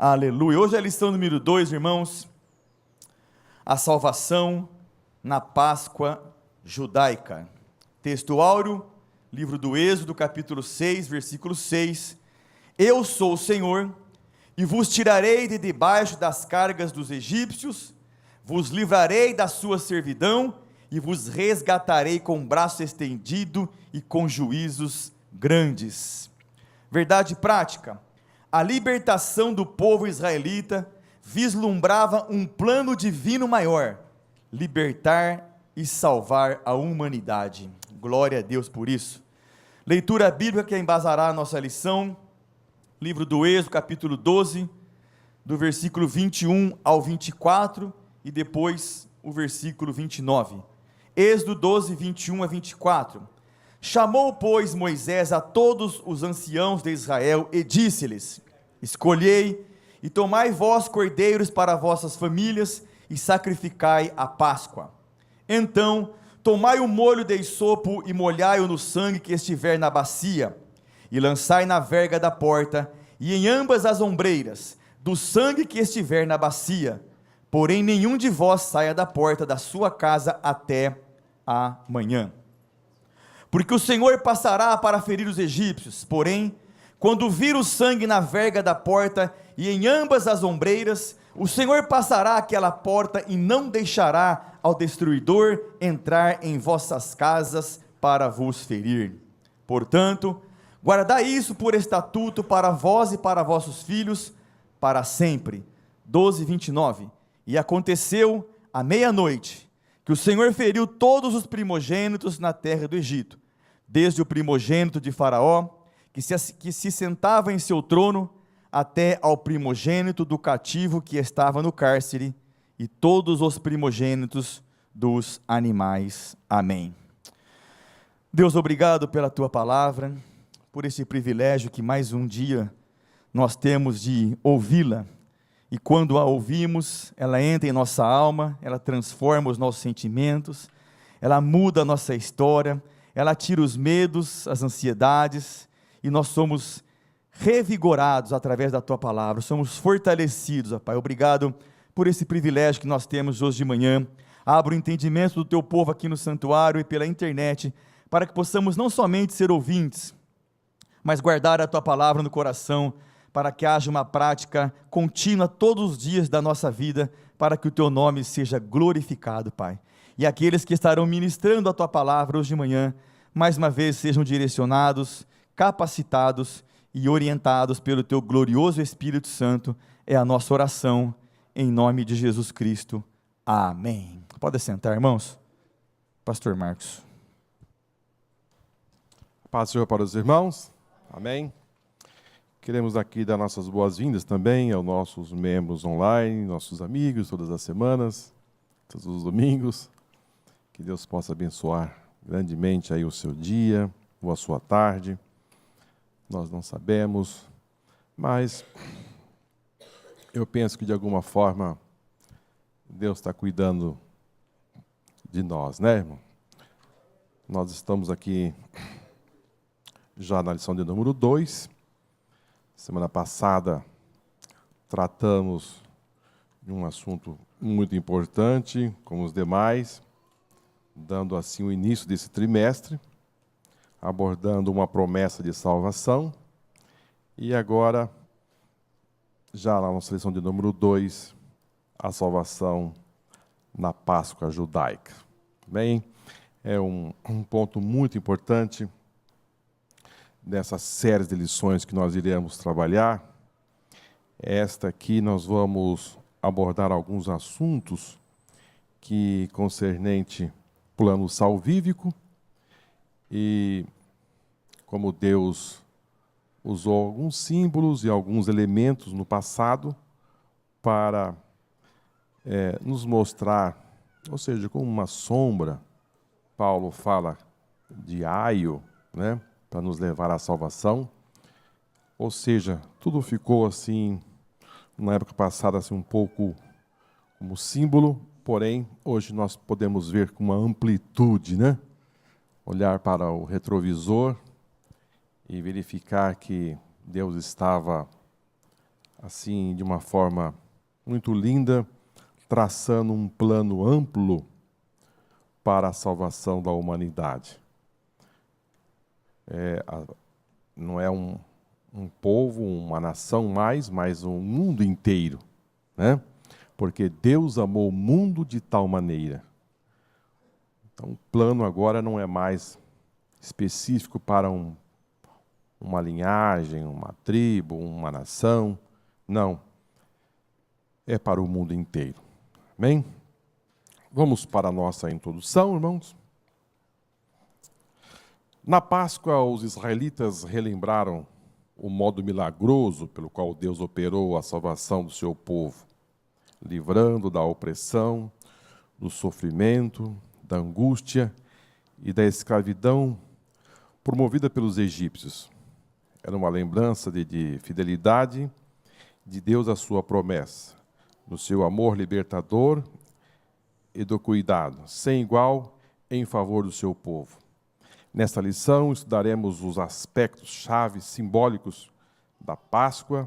Aleluia. Hoje é a lição número 2, irmãos. A salvação na Páscoa judaica. Texto áureo, livro do Êxodo, capítulo 6, versículo 6. Eu sou o Senhor, e vos tirarei de debaixo das cargas dos egípcios, vos livrarei da sua servidão, e vos resgatarei com braço estendido e com juízos grandes. Verdade prática. A libertação do povo israelita vislumbrava um plano divino maior: libertar e salvar a humanidade. Glória a Deus por isso. Leitura bíblica que embasará a nossa lição, livro do Êxodo, capítulo 12, do versículo 21 ao 24, e depois o versículo 29. Êxodo 12, 21 a 24. Chamou, pois, Moisés a todos os anciãos de Israel e disse-lhes: escolhei e tomai vós cordeiros para vossas famílias e sacrificai a Páscoa. Então, tomai o molho de isopo e molhai-o no sangue que estiver na bacia, e lançai na verga da porta e em ambas as ombreiras, do sangue que estiver na bacia. Porém, nenhum de vós saia da porta da sua casa até amanhã. Porque o Senhor passará para ferir os egípcios, porém, quando vir o sangue na verga da porta e em ambas as ombreiras, o Senhor passará aquela porta e não deixará ao destruidor entrar em vossas casas para vos ferir. Portanto, guardai isso por estatuto para vós e para vossos filhos, para sempre. 12, 29. E aconteceu à meia-noite, que o Senhor feriu todos os primogênitos na terra do Egito, desde o primogênito de Faraó, que se sentava em seu trono, até ao primogênito do cativo que estava no cárcere, e todos os primogênitos dos animais. Amém. Deus, obrigado pela tua palavra, por esse privilégio que mais um dia nós temos de ouvi-la, e quando a ouvimos, ela entra em nossa alma, ela transforma os nossos sentimentos, ela muda a nossa história, ela tira os medos, as ansiedades, e nós somos revigorados através da tua palavra, somos fortalecidos, ó Pai. Obrigado por esse privilégio que nós temos hoje de manhã. Abra o entendimento do teu povo aqui no santuário e pela internet, para que possamos não somente ser ouvintes, mas guardar a tua palavra no coração, para que haja uma prática contínua todos os dias da nossa vida, para que o teu nome seja glorificado, Pai. E aqueles que estarão ministrando a tua palavra hoje de manhã, mais uma vez sejam direcionados, capacitados e orientados pelo teu glorioso Espírito Santo. É a nossa oração, em nome de Jesus Cristo. Amém. Pode sentar, irmãos. Pastor Marcos. Paz do Senhor para os irmãos. Amém. Queremos aqui dar nossas boas-vindas também aos nossos membros online, nossos amigos, todas as semanas, todos os domingos. Que Deus possa abençoar grandemente aí o seu dia, ou a sua tarde. Nós não sabemos, mas eu penso que de alguma forma Deus está cuidando de nós, né, irmão? Nós estamos aqui já na lição de número 2. Semana passada tratamos de um assunto muito importante, como os demais, dando assim o início desse trimestre, abordando uma promessa de salvação, e agora, já na nossa lição de número 2, a salvação na Páscoa judaica. Bem, é um ponto muito importante dessa série de lições que nós iremos trabalhar. Esta aqui nós vamos abordar alguns assuntos que concernente plano salvífico, e como Deus usou alguns símbolos e alguns elementos no passado para nos mostrar, ou seja, como uma sombra. Paulo fala de aio, né, para nos levar à salvação. Ou seja, tudo ficou assim, na época passada, assim, um pouco como símbolo, porém, hoje nós podemos ver com uma amplitude, né? Olhar para o retrovisor e verificar que Deus estava assim, de uma forma muito linda, traçando um plano amplo para a salvação da humanidade. Não é um povo, uma nação mais, mas um mundo inteiro, né? Porque Deus amou o mundo de tal maneira. Então, o plano agora não é mais específico para uma linhagem, uma tribo, uma nação. Não. É para o mundo inteiro. Amém? Vamos para a nossa introdução, irmãos. Na Páscoa, os israelitas relembraram o modo milagroso pelo qual Deus operou a salvação do seu povo, livrando da opressão, do sofrimento, da angústia e da escravidão promovida pelos egípcios. Era uma lembrança de fidelidade de Deus à sua promessa, do seu amor libertador e do cuidado sem igual em favor do seu povo. Nesta lição, estudaremos os aspectos-chave simbólicos da Páscoa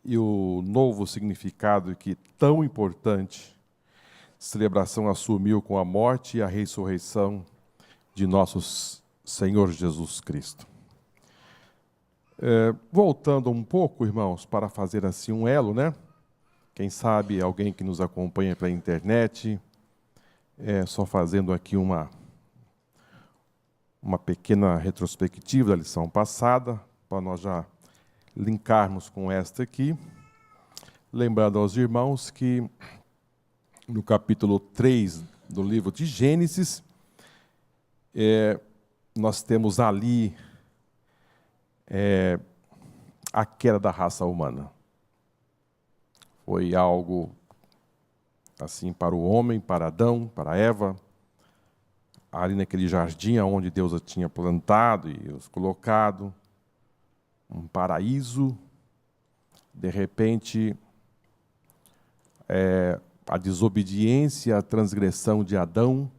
e o novo significado que tão importante celebração assumiu com a morte e a ressurreição de nosso Senhor Jesus Cristo. Voltando um pouco, irmãos, para fazer assim um elo, né? Quem sabe alguém que nos acompanha pela internet, só fazendo aqui uma pequena retrospectiva da lição passada, para nós já linkarmos com esta aqui. Lembrando aos irmãos que no capítulo 3 do livro de Gênesis, nós temos ali a queda da raça humana. Foi algo assim para o homem, para Adão, para Eva, ali naquele jardim onde Deus a tinha plantado e os colocado, um paraíso. De repente, a desobediência, a transgressão de Adão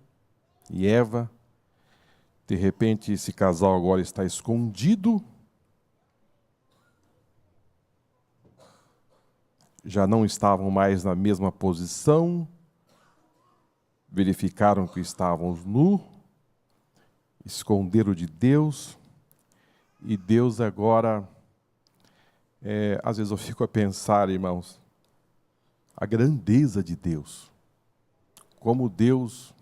e Eva. De repente, esse casal agora está escondido. Já não estavam mais na mesma posição. Verificaram que estavam nus. Esconderam de Deus. E Deus agora... às vezes eu fico a pensar, irmãos, a grandeza de Deus. Como Deus,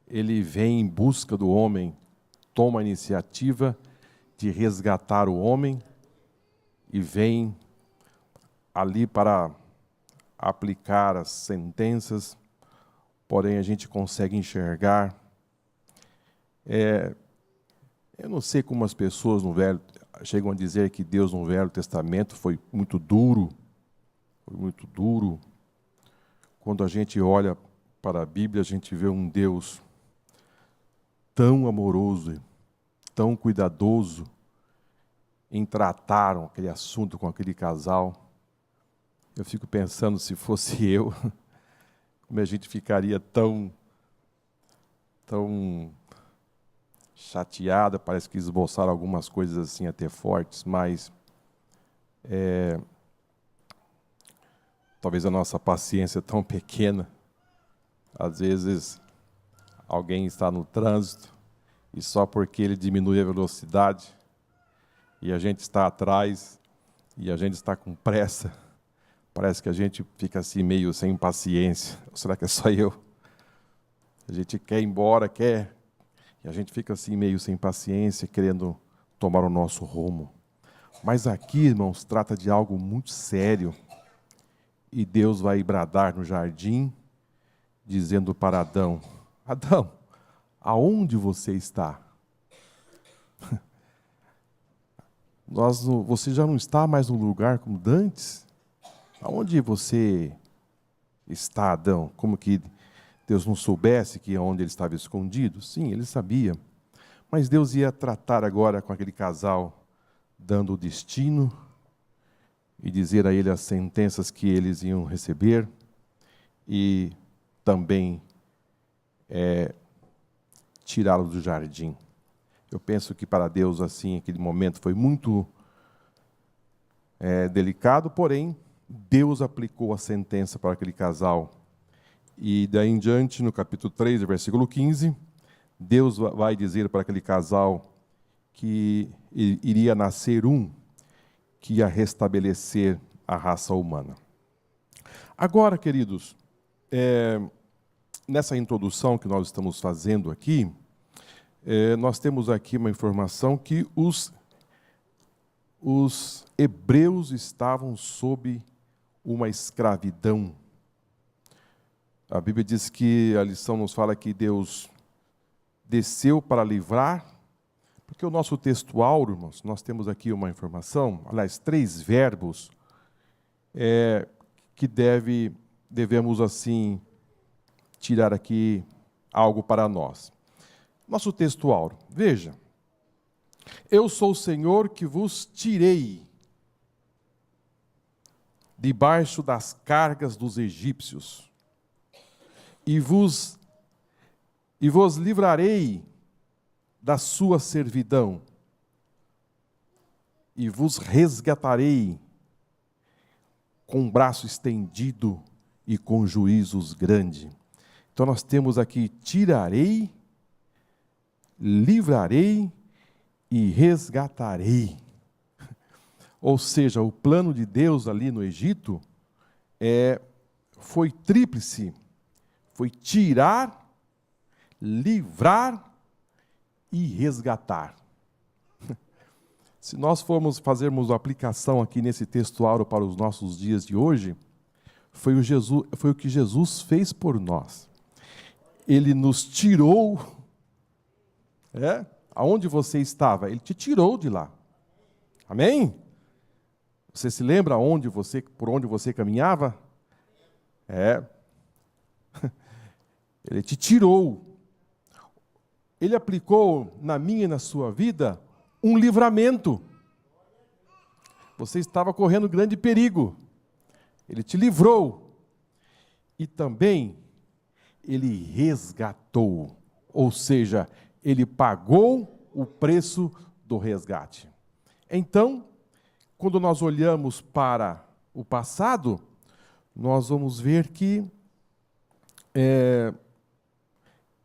Ele vem em busca do homem, toma a iniciativa de resgatar o homem e vem ali para aplicar as sentenças, porém a gente consegue enxergar. Eu não sei como as pessoas no Velho chegam a dizer que Deus no Velho Testamento foi muito duro. Foi muito duro. Quando a gente olha para a Bíblia, a gente vê um Deus tão amoroso, tão cuidadoso em tratar aquele assunto com aquele casal. Eu fico pensando, se fosse eu, como a gente ficaria tão chateada. Parece que esboçaram algumas coisas assim até fortes, mas talvez a nossa paciência é tão pequena. Às vezes alguém está no trânsito e só porque ele diminui a velocidade e a gente está atrás e a gente está com pressa, parece que a gente fica assim meio sem paciência. Ou será que é só eu? A gente quer ir embora, e a gente fica assim meio sem paciência, querendo tomar o nosso rumo. Mas aqui, irmãos, trata de algo muito sério. E Deus vai bradar no jardim, dizendo para Adão: Adão, aonde você está? Você já não está mais no lugar como dantes? Aonde você está, Adão? Como que Deus não soubesse que onde ele estava escondido? Sim, ele sabia. Mas Deus ia tratar agora com aquele casal, dando o destino e dizer a ele as sentenças que eles iam receber e também tirá-los do jardim. Eu penso que para Deus, assim, aquele momento foi muito delicado, porém, Deus aplicou a sentença para aquele casal. E daí em diante, no capítulo 3, versículo 15, Deus vai dizer para aquele casal que iria nascer um que ia restabelecer a raça humana. Agora, queridos, nessa introdução que nós estamos fazendo aqui, nós temos aqui uma informação que os hebreus estavam sob uma escravidão. A Bíblia diz que a lição nos fala que Deus desceu para livrar, porque o nosso texto áureo, irmãos, nós temos aqui uma informação, aliás, 3 verbos que devemos assim tirar aqui algo para nós. Nosso texto áureo, veja: eu sou o Senhor que vos tirei debaixo das cargas dos egípcios, e vos livrarei da sua servidão, e vos resgatarei com um braço estendido e com juízos grande. Então nós temos aqui: tirarei, livrarei e resgatarei. Ou seja, o plano de Deus ali no Egito foi tríplice: foi tirar, livrar e resgatar. Se nós fazermos a aplicação aqui nesse texto áureo para os nossos dias de hoje, foi o que Jesus fez por nós. Ele nos tirou. Aonde você estava? Ele te tirou de lá. Amém? Você se lembra por onde você caminhava? Ele te tirou. Ele aplicou na minha e na sua vida um livramento. Você estava correndo grande perigo. Ele te livrou. E também ele resgatou. Ou seja, ele pagou o preço do resgate. Então, quando nós olhamos para o passado, nós vamos ver que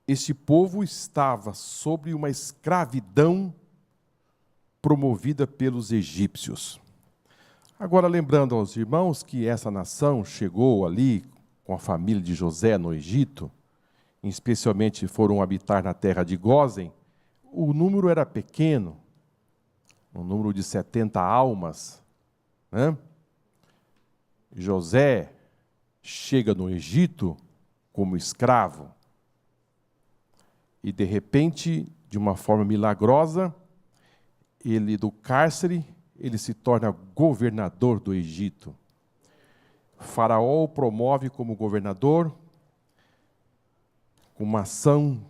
este povo estava sob uma escravidão promovida pelos egípcios. Agora, lembrando aos irmãos que essa nação chegou ali com a família de José no Egito, especialmente foram habitar na terra de Gósen, o número era pequeno, um número de 70 almas. José chega no Egito como escravo e, de repente, de uma forma milagrosa, do cárcere, ele se torna governador do Egito. Faraó o promove como governador, com uma ação,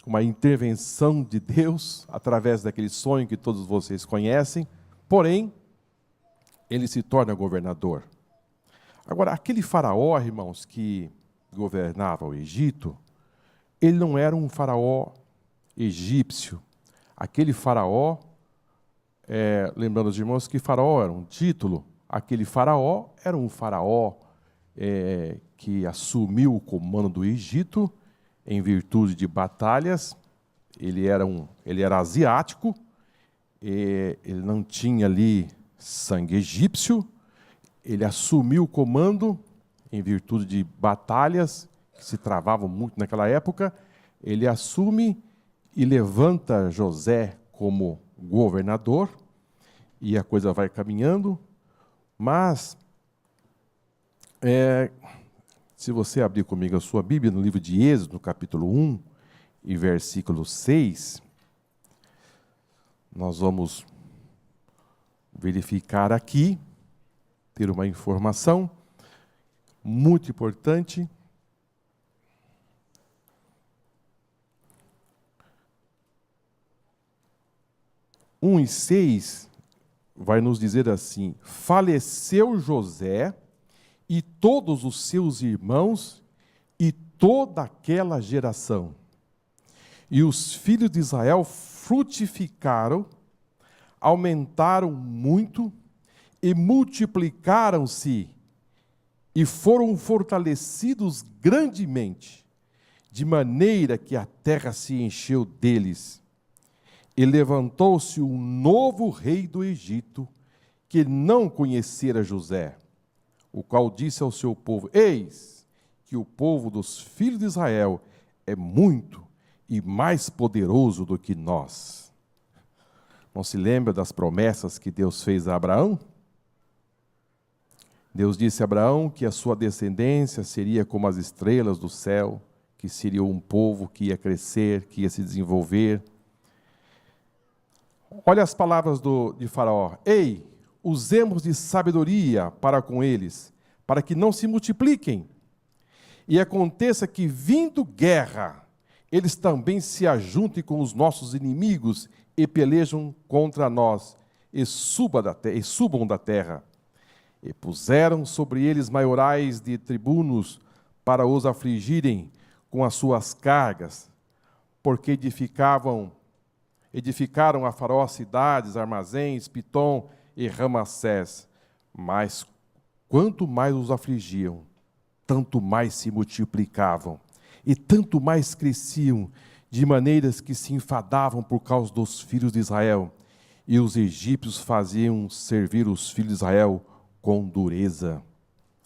uma intervenção de Deus, através daquele sonho que todos vocês conhecem, porém, ele se torna governador. Agora, aquele faraó, irmãos, que governava o Egito, ele não era um faraó egípcio. Aquele faraó, lembrando os irmãos que faraó era um título, aquele faraó era um faraó que assumiu o comando do Egito em virtude de batalhas. Ele era asiático, ele não tinha ali sangue egípcio, ele assumiu o comando em virtude de batalhas que se travavam muito naquela época. Ele assume e levanta José como governador, e a coisa vai caminhando, mas se você abrir comigo a sua Bíblia, no livro de Êxodo, no capítulo 1, e versículo 6, nós vamos verificar aqui, ter uma informação muito importante. Um e 6 vai nos dizer assim: faleceu José e todos os seus irmãos e toda aquela geração. E os filhos de Israel frutificaram, aumentaram muito e multiplicaram-se e foram fortalecidos grandemente, de maneira que a terra se encheu deles. E levantou-se um novo rei do Egito, que não conhecera José, o qual disse ao seu povo: eis que o povo dos filhos de Israel é muito e mais poderoso do que nós. Não se lembra das promessas que Deus fez a Abraão? Deus disse a Abraão que a sua descendência seria como as estrelas do céu, que seria um povo que ia crescer, que ia se desenvolver. Olha as palavras de Faraó: ei, usemos de sabedoria para com eles, para que não se multipliquem. E aconteça que, vindo guerra, eles também se ajuntem com os nossos inimigos e pelejam contra nós, e subam da terra. E puseram sobre eles maiorais de tribunos para os afligirem com as suas cargas, porque edificaram a Faraó cidades, armazéns, Pitom e Ramassés. Mas quanto mais os afligiam, tanto mais se multiplicavam, e tanto mais cresciam, de maneiras que se enfadavam por causa dos filhos de Israel. E os egípcios faziam servir os filhos de Israel com dureza.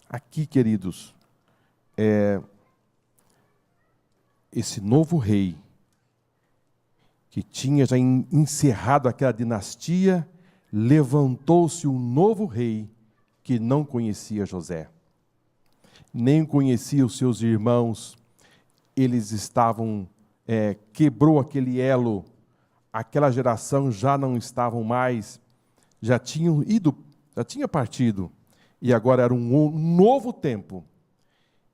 Aqui, queridos, esse novo rei, que tinha já encerrado aquela dinastia, levantou-se um novo rei que não conhecia José, nem conhecia os seus irmãos. Eles estavam, quebrou aquele elo, aquela geração já não estavam mais, já tinham ido, já tinha partido, e agora era um novo tempo.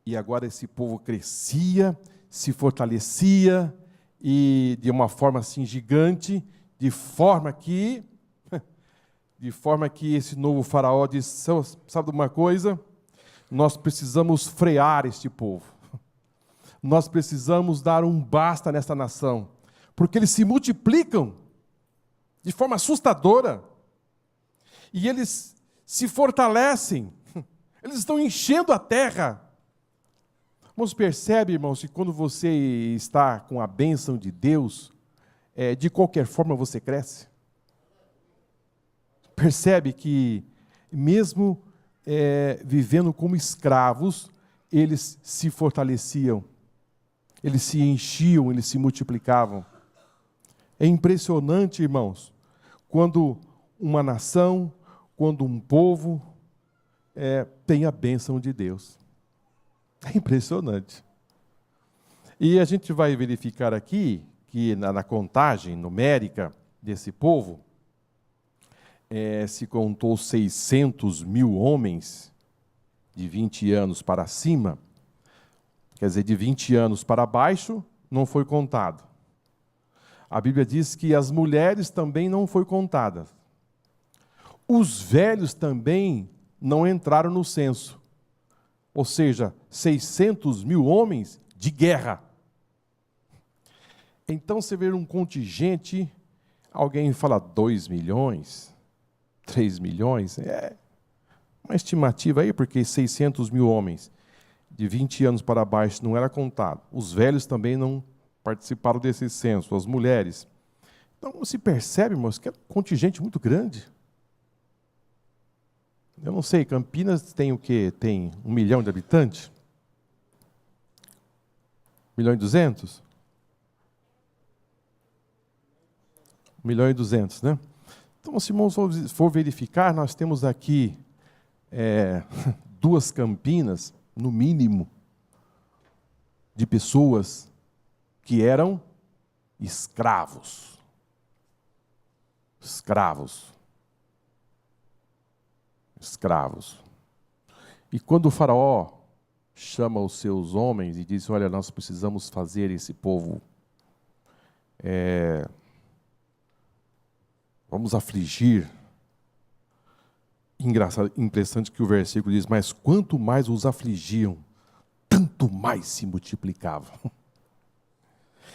E agora esse povo crescia, se fortalecia, e de uma forma assim gigante, de forma que esse novo faraó disse: sabe de uma coisa? Nós precisamos frear este povo. Nós precisamos dar um basta nessa nação, porque eles se multiplicam de forma assustadora, e eles se fortalecem, eles estão enchendo a terra. Irmãos, percebe, irmãos, que quando você está com a bênção de Deus, de qualquer forma você cresce? Percebe que, mesmo vivendo como escravos, eles se fortaleciam, eles se enchiam, eles se multiplicavam. É impressionante, irmãos, quando uma nação, quando um povo tem a bênção de Deus. É impressionante. E a gente vai verificar aqui que na contagem numérica desse povo, se contou 600 mil homens de 20 anos para cima. Quer dizer, de 20 anos para baixo não foi contado. A Bíblia diz que as mulheres também não foi contadas. Os velhos também não entraram no censo. Ou seja, 600 mil homens de guerra. Então você vê um contingente, alguém fala 2 milhões, 3 milhões, uma estimativa aí, porque 600 mil homens de 20 anos para baixo não era contado. Os velhos também não participaram desse censo, as mulheres. Então se percebe, irmãos, que é um contingente muito grande. Eu não sei, Campinas tem o quê? Tem 1 milhão de habitantes? 1.200.000? 1.200.000, né? Então, se irmãos for verificar, nós temos aqui 2 Campinas, no mínimo, de pessoas que eram escravos. Escravos. E quando o faraó chama os seus homens e diz: olha, nós precisamos fazer esse povo, vamos afligir. Engraçado, interessante que o versículo diz: mas quanto mais os afligiam, tanto mais se multiplicavam.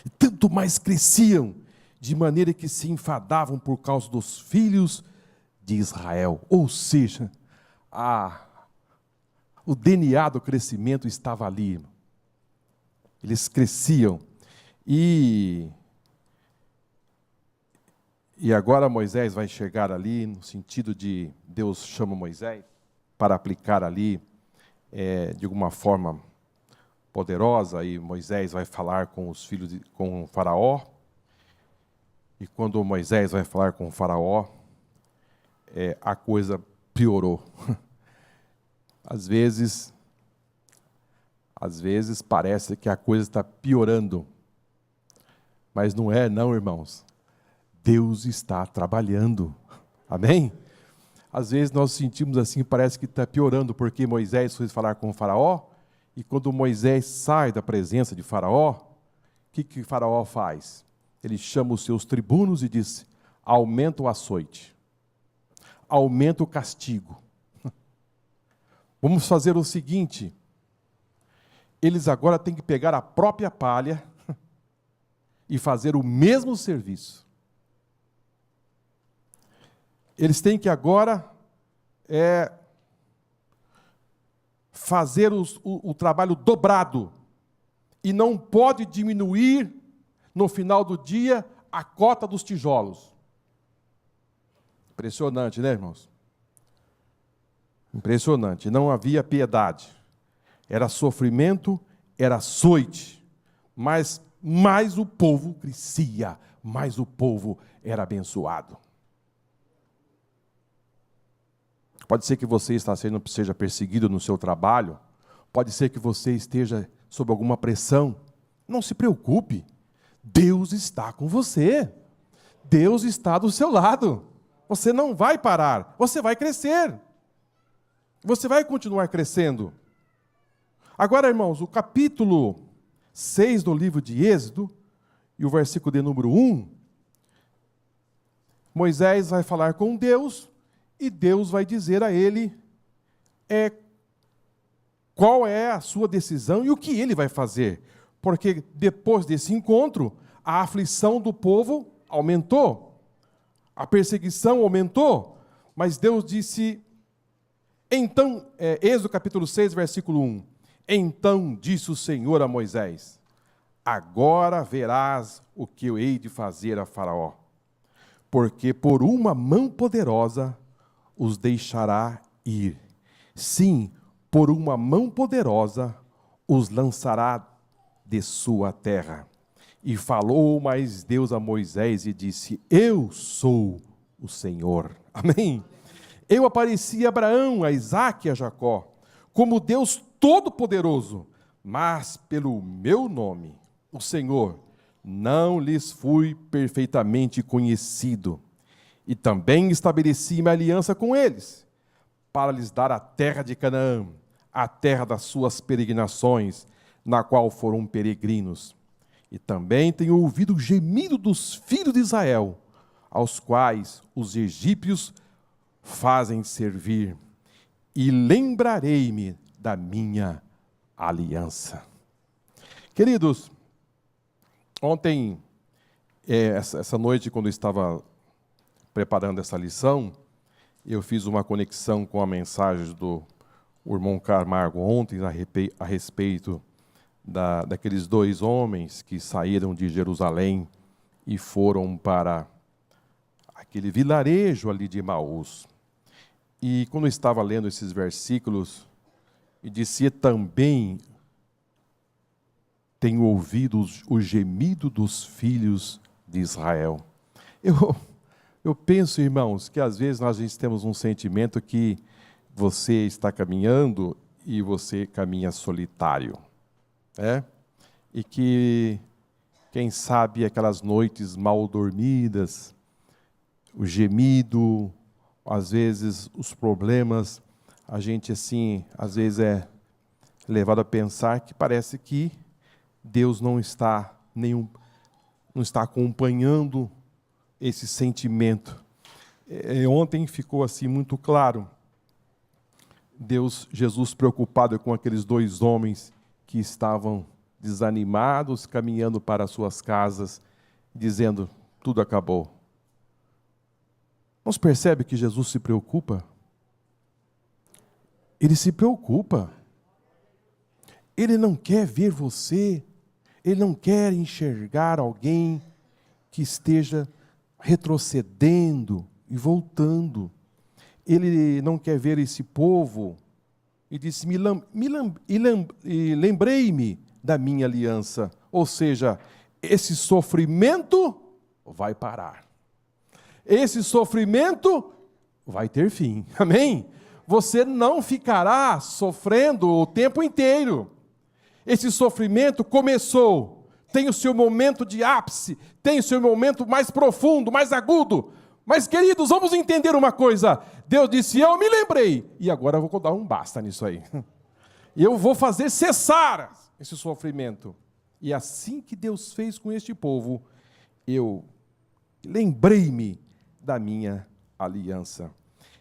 E tanto mais cresciam, de maneira que se enfadavam por causa dos filhos de Israel. Ou seja, o DNA do crescimento estava ali. Eles cresciam. E agora Moisés vai chegar ali, no sentido de Deus chama Moisés para aplicar ali, de alguma forma poderosa, e Moisés vai falar com os filhos, com o faraó. E quando Moisés vai falar com o faraó, a coisa piorou. Às vezes parece que a coisa está piorando, mas não é não, irmãos. Deus está trabalhando, amém? Às vezes nós sentimos assim, parece que está piorando, porque Moisés foi falar com o faraó, e quando Moisés sai da presença de faraó, o que o faraó faz? Ele chama os seus tribunos e diz: aumenta o açoite, aumenta o castigo. Vamos fazer o seguinte, eles agora têm que pegar a própria palha e fazer o mesmo serviço. Eles têm que agora fazer o trabalho dobrado, e não pode diminuir no final do dia a cota dos tijolos. Impressionante, né, irmãos? Impressionante. Não havia piedade. Era sofrimento, era açoite. Mas mais o povo crescia, mais o povo era abençoado. Pode ser que você seja perseguido no seu trabalho, pode ser que você esteja sob alguma pressão. Não se preocupe, Deus está com você. Deus está do seu lado. Você não vai parar, você vai crescer. Você vai continuar crescendo. Agora, irmãos, o capítulo 6 do livro de Êxodo, e o versículo de número 1, Moisés vai falar com Deus, e Deus vai dizer a ele qual é a sua decisão e o que ele vai fazer. Porque depois desse encontro, a aflição do povo aumentou, a perseguição aumentou, mas Deus disse, então, Êxodo capítulo 6, versículo 1, então disse o Senhor a Moisés, agora verás o que eu hei de fazer a Faraó, porque por uma mão poderosa os deixará ir. Sim, por uma mão poderosa os lançará de sua terra. E falou mais Deus a Moisés e disse, eu sou o Senhor. Amém? Eu apareci a Abraão, a Isaque e a Jacó, como Deus Todo-Poderoso, mas pelo meu nome, o Senhor, não lhes fui perfeitamente conhecido. E também estabeleci minha aliança com eles, para lhes dar a terra de Canaã, a terra das suas peregrinações, na qual foram peregrinos. E também tenho ouvido o gemido dos filhos de Israel, aos quais os egípcios fazem servir, e lembrarei-me da minha aliança. Queridos, ontem, essa noite, quando eu estava preparando essa lição, eu fiz uma conexão com a mensagem do irmão Camargo ontem a respeito daqueles dois homens que saíram de Jerusalém e foram para aquele vilarejo ali de Emaús. E quando eu estava lendo esses versículos, e dizia também, tenho ouvido o gemido dos filhos de Israel. Eu penso, irmãos, que às vezes nós temos um sentimento que você está caminhando e você caminha solitário. E que, quem sabe, aquelas noites mal dormidas, o gemido, às vezes os problemas, a gente assim, às vezes é levado a pensar que parece que Deus não está acompanhando esse sentimento. Ontem ficou assim muito claro, Jesus preocupado com aqueles dois homens que estavam desanimados, caminhando para suas casas, dizendo, tudo acabou. Não se percebe que Jesus se preocupa? Ele se preocupa. Ele não quer ver você, ele não quer enxergar alguém que esteja retrocedendo e voltando. Ele não quer ver esse povo e disse, lembrei-me da minha aliança. Ou seja, esse sofrimento vai parar. Esse sofrimento vai ter fim. Amém? Você não ficará sofrendo o tempo inteiro. Esse sofrimento começou, tem o seu momento de ápice, tem o seu momento mais profundo, mais agudo. Mas, queridos, vamos entender uma coisa. Deus disse, eu me lembrei. E agora eu vou dar um basta nisso aí. E eu vou fazer cessar esse sofrimento. E assim que Deus fez com este povo, eu lembrei-me da minha aliança.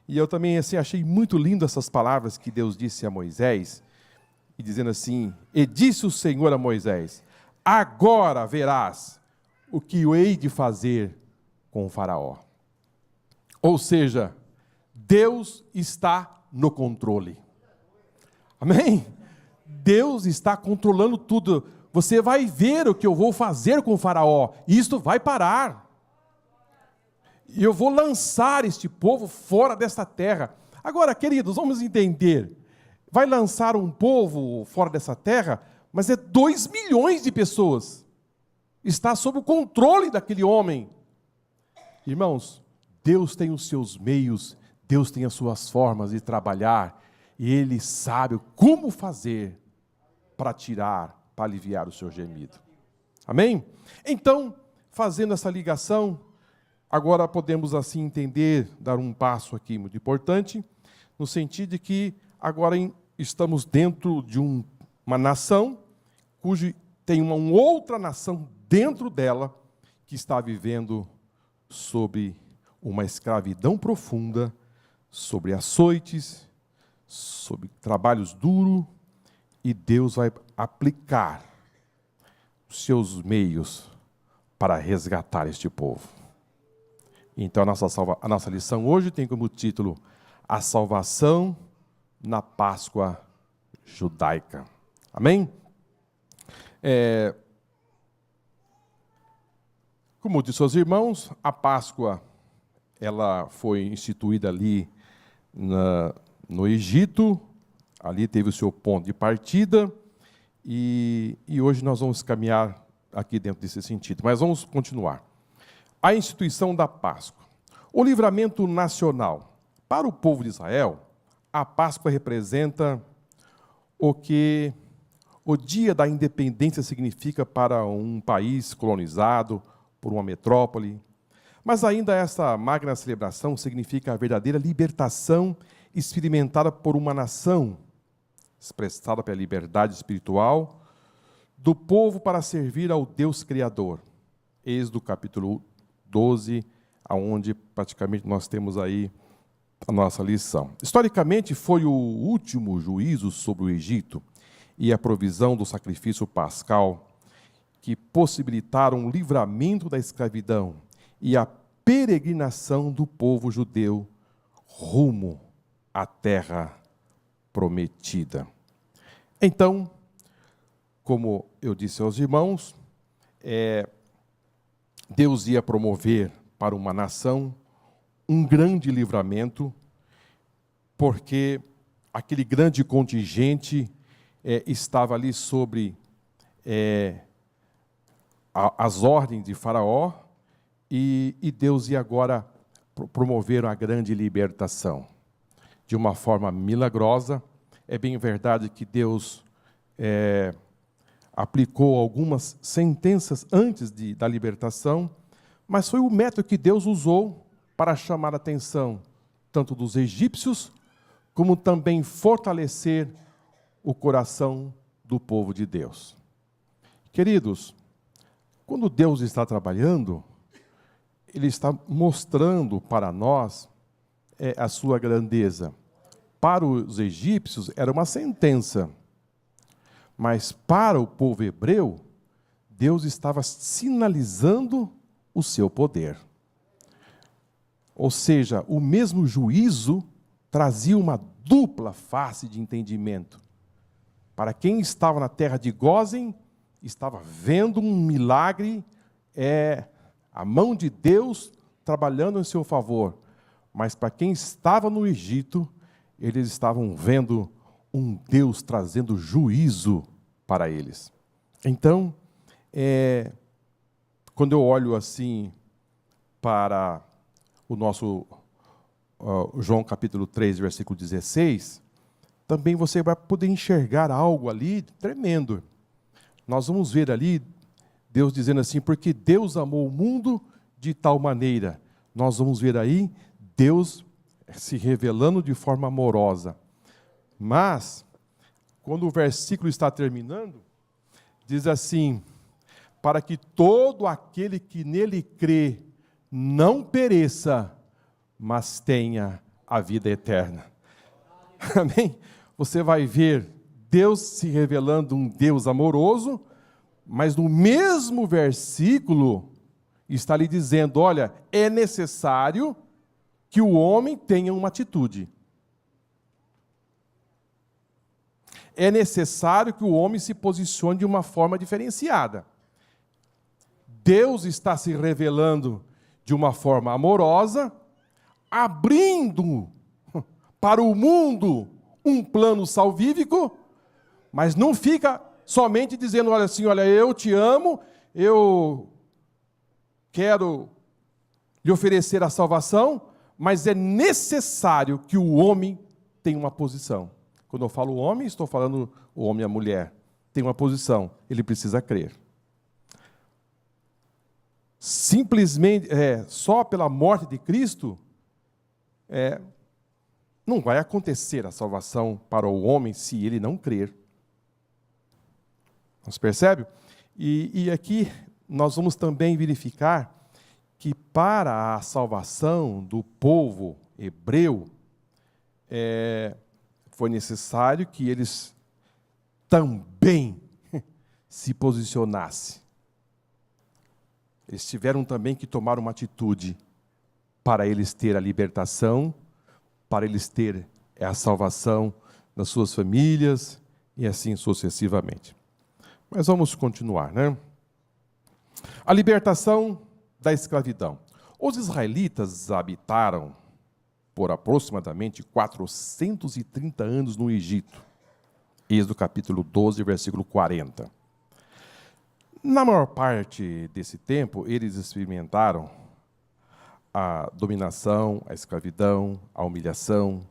E eu também achei muito lindo essas palavras que Deus disse a Moisés, e dizendo assim, e disse o Senhor a Moisés, agora verás o que eu hei de fazer com o faraó. Ou seja, Deus está no controle. Amém? Deus está controlando tudo. Você vai ver o que eu vou fazer com o faraó, e isto vai parar. E eu vou lançar este povo fora desta terra. Agora, queridos, vamos entender. Vai lançar um povo fora dessa terra, mas é 2 milhões de pessoas. Está sob o controle daquele homem. Irmãos, Deus tem os seus meios, Deus tem as suas formas de trabalhar, e Ele sabe como fazer para tirar, para aliviar o seu gemido. Amém? Então, fazendo essa ligação, agora podemos assim entender, dar um passo aqui muito importante, no sentido de que agora estamos dentro de uma nação, cujo tem uma outra nação dentro dela, que está vivendo sob uma escravidão profunda, sobre açoites, sobre trabalhos duros, e Deus vai aplicar os seus meios para resgatar este povo. Então, a nossa lição hoje tem como título A Salvação na Páscoa Judaica. Amém? Como disse aos irmãos, a Páscoa ela foi instituída ali no Egito, ali teve o seu ponto de partida, e hoje nós vamos caminhar aqui dentro desse sentido. Mas vamos continuar. A instituição da Páscoa. O livramento nacional. Para o povo de Israel, a Páscoa representa o que o dia da independência significa para um país colonizado por uma metrópole. Mas ainda essa magna celebração significa a verdadeira libertação experimentada por uma nação, expressada pela liberdade espiritual do povo para servir ao Deus Criador. Êxodo capítulo 12, aonde praticamente nós temos aí a nossa lição. Historicamente, foi o último juízo sobre o Egito e a provisão do sacrifício pascal que possibilitaram o livramento da escravidão e a peregrinação do povo judeu rumo à terra prometida. Então, como eu disse aos irmãos, Deus ia promover para uma nação um grande livramento, porque aquele grande contingente estava ali sobre as ordens de Faraó, e Deus ia agora promover uma grande libertação. De uma forma milagrosa, é bem verdade que Deus aplicou algumas sentenças antes da libertação, mas foi o método que Deus usou para chamar a atenção tanto dos egípcios, como também fortalecer o coração do povo de Deus. Queridos, quando Deus está trabalhando, Ele está mostrando para nós a sua grandeza. Para os egípcios era uma sentença, mas para o povo hebreu, Deus estava sinalizando o seu poder. Ou seja, o mesmo juízo trazia uma dupla face de entendimento. Para quem estava na terra de Gósen, estava vendo um milagre, a mão de Deus trabalhando em seu favor. Mas para quem estava no Egito, eles estavam vendo um Deus trazendo juízo para eles. Então, quando eu olho assim para o nosso João capítulo 3, versículo 16, também você vai poder enxergar algo ali tremendo. Nós vamos ver ali Deus dizendo assim, porque Deus amou o mundo de tal maneira. Nós vamos ver aí Deus se revelando de forma amorosa. Mas, quando o versículo está terminando, diz assim, para que todo aquele que nele crê não pereça, mas tenha a vida eterna. Amém? Você vai ver Deus se revelando um Deus amoroso, mas no mesmo versículo está lhe dizendo, olha, é necessário que o homem tenha uma atitude. É necessário que o homem se posicione de uma forma diferenciada. Deus está se revelando de uma forma amorosa, abrindo para o mundo um plano salvífico, mas não fica somente dizendo, olha assim, olha, eu te amo, eu quero lhe oferecer a salvação, mas é necessário que o homem tenha uma posição. Quando eu falo homem, estou falando o homem e a mulher. Tem uma posição, ele precisa crer. Simplesmente, só pela morte de Cristo, não vai acontecer a salvação para o homem se ele não crer. Você percebe? E aqui nós vamos também verificar que para a salvação do povo hebreu, foi necessário que eles também se posicionassem. Eles tiveram também que tomar uma atitude para eles ter a libertação, para eles ter a salvação das suas famílias e assim sucessivamente. Mas vamos continuar, né? A libertação da escravidão. Os israelitas habitaram por aproximadamente 430 anos no Egito. Êxodo capítulo 12, versículo 40. Na maior parte desse tempo, eles experimentaram a dominação, a escravidão, a humilhação.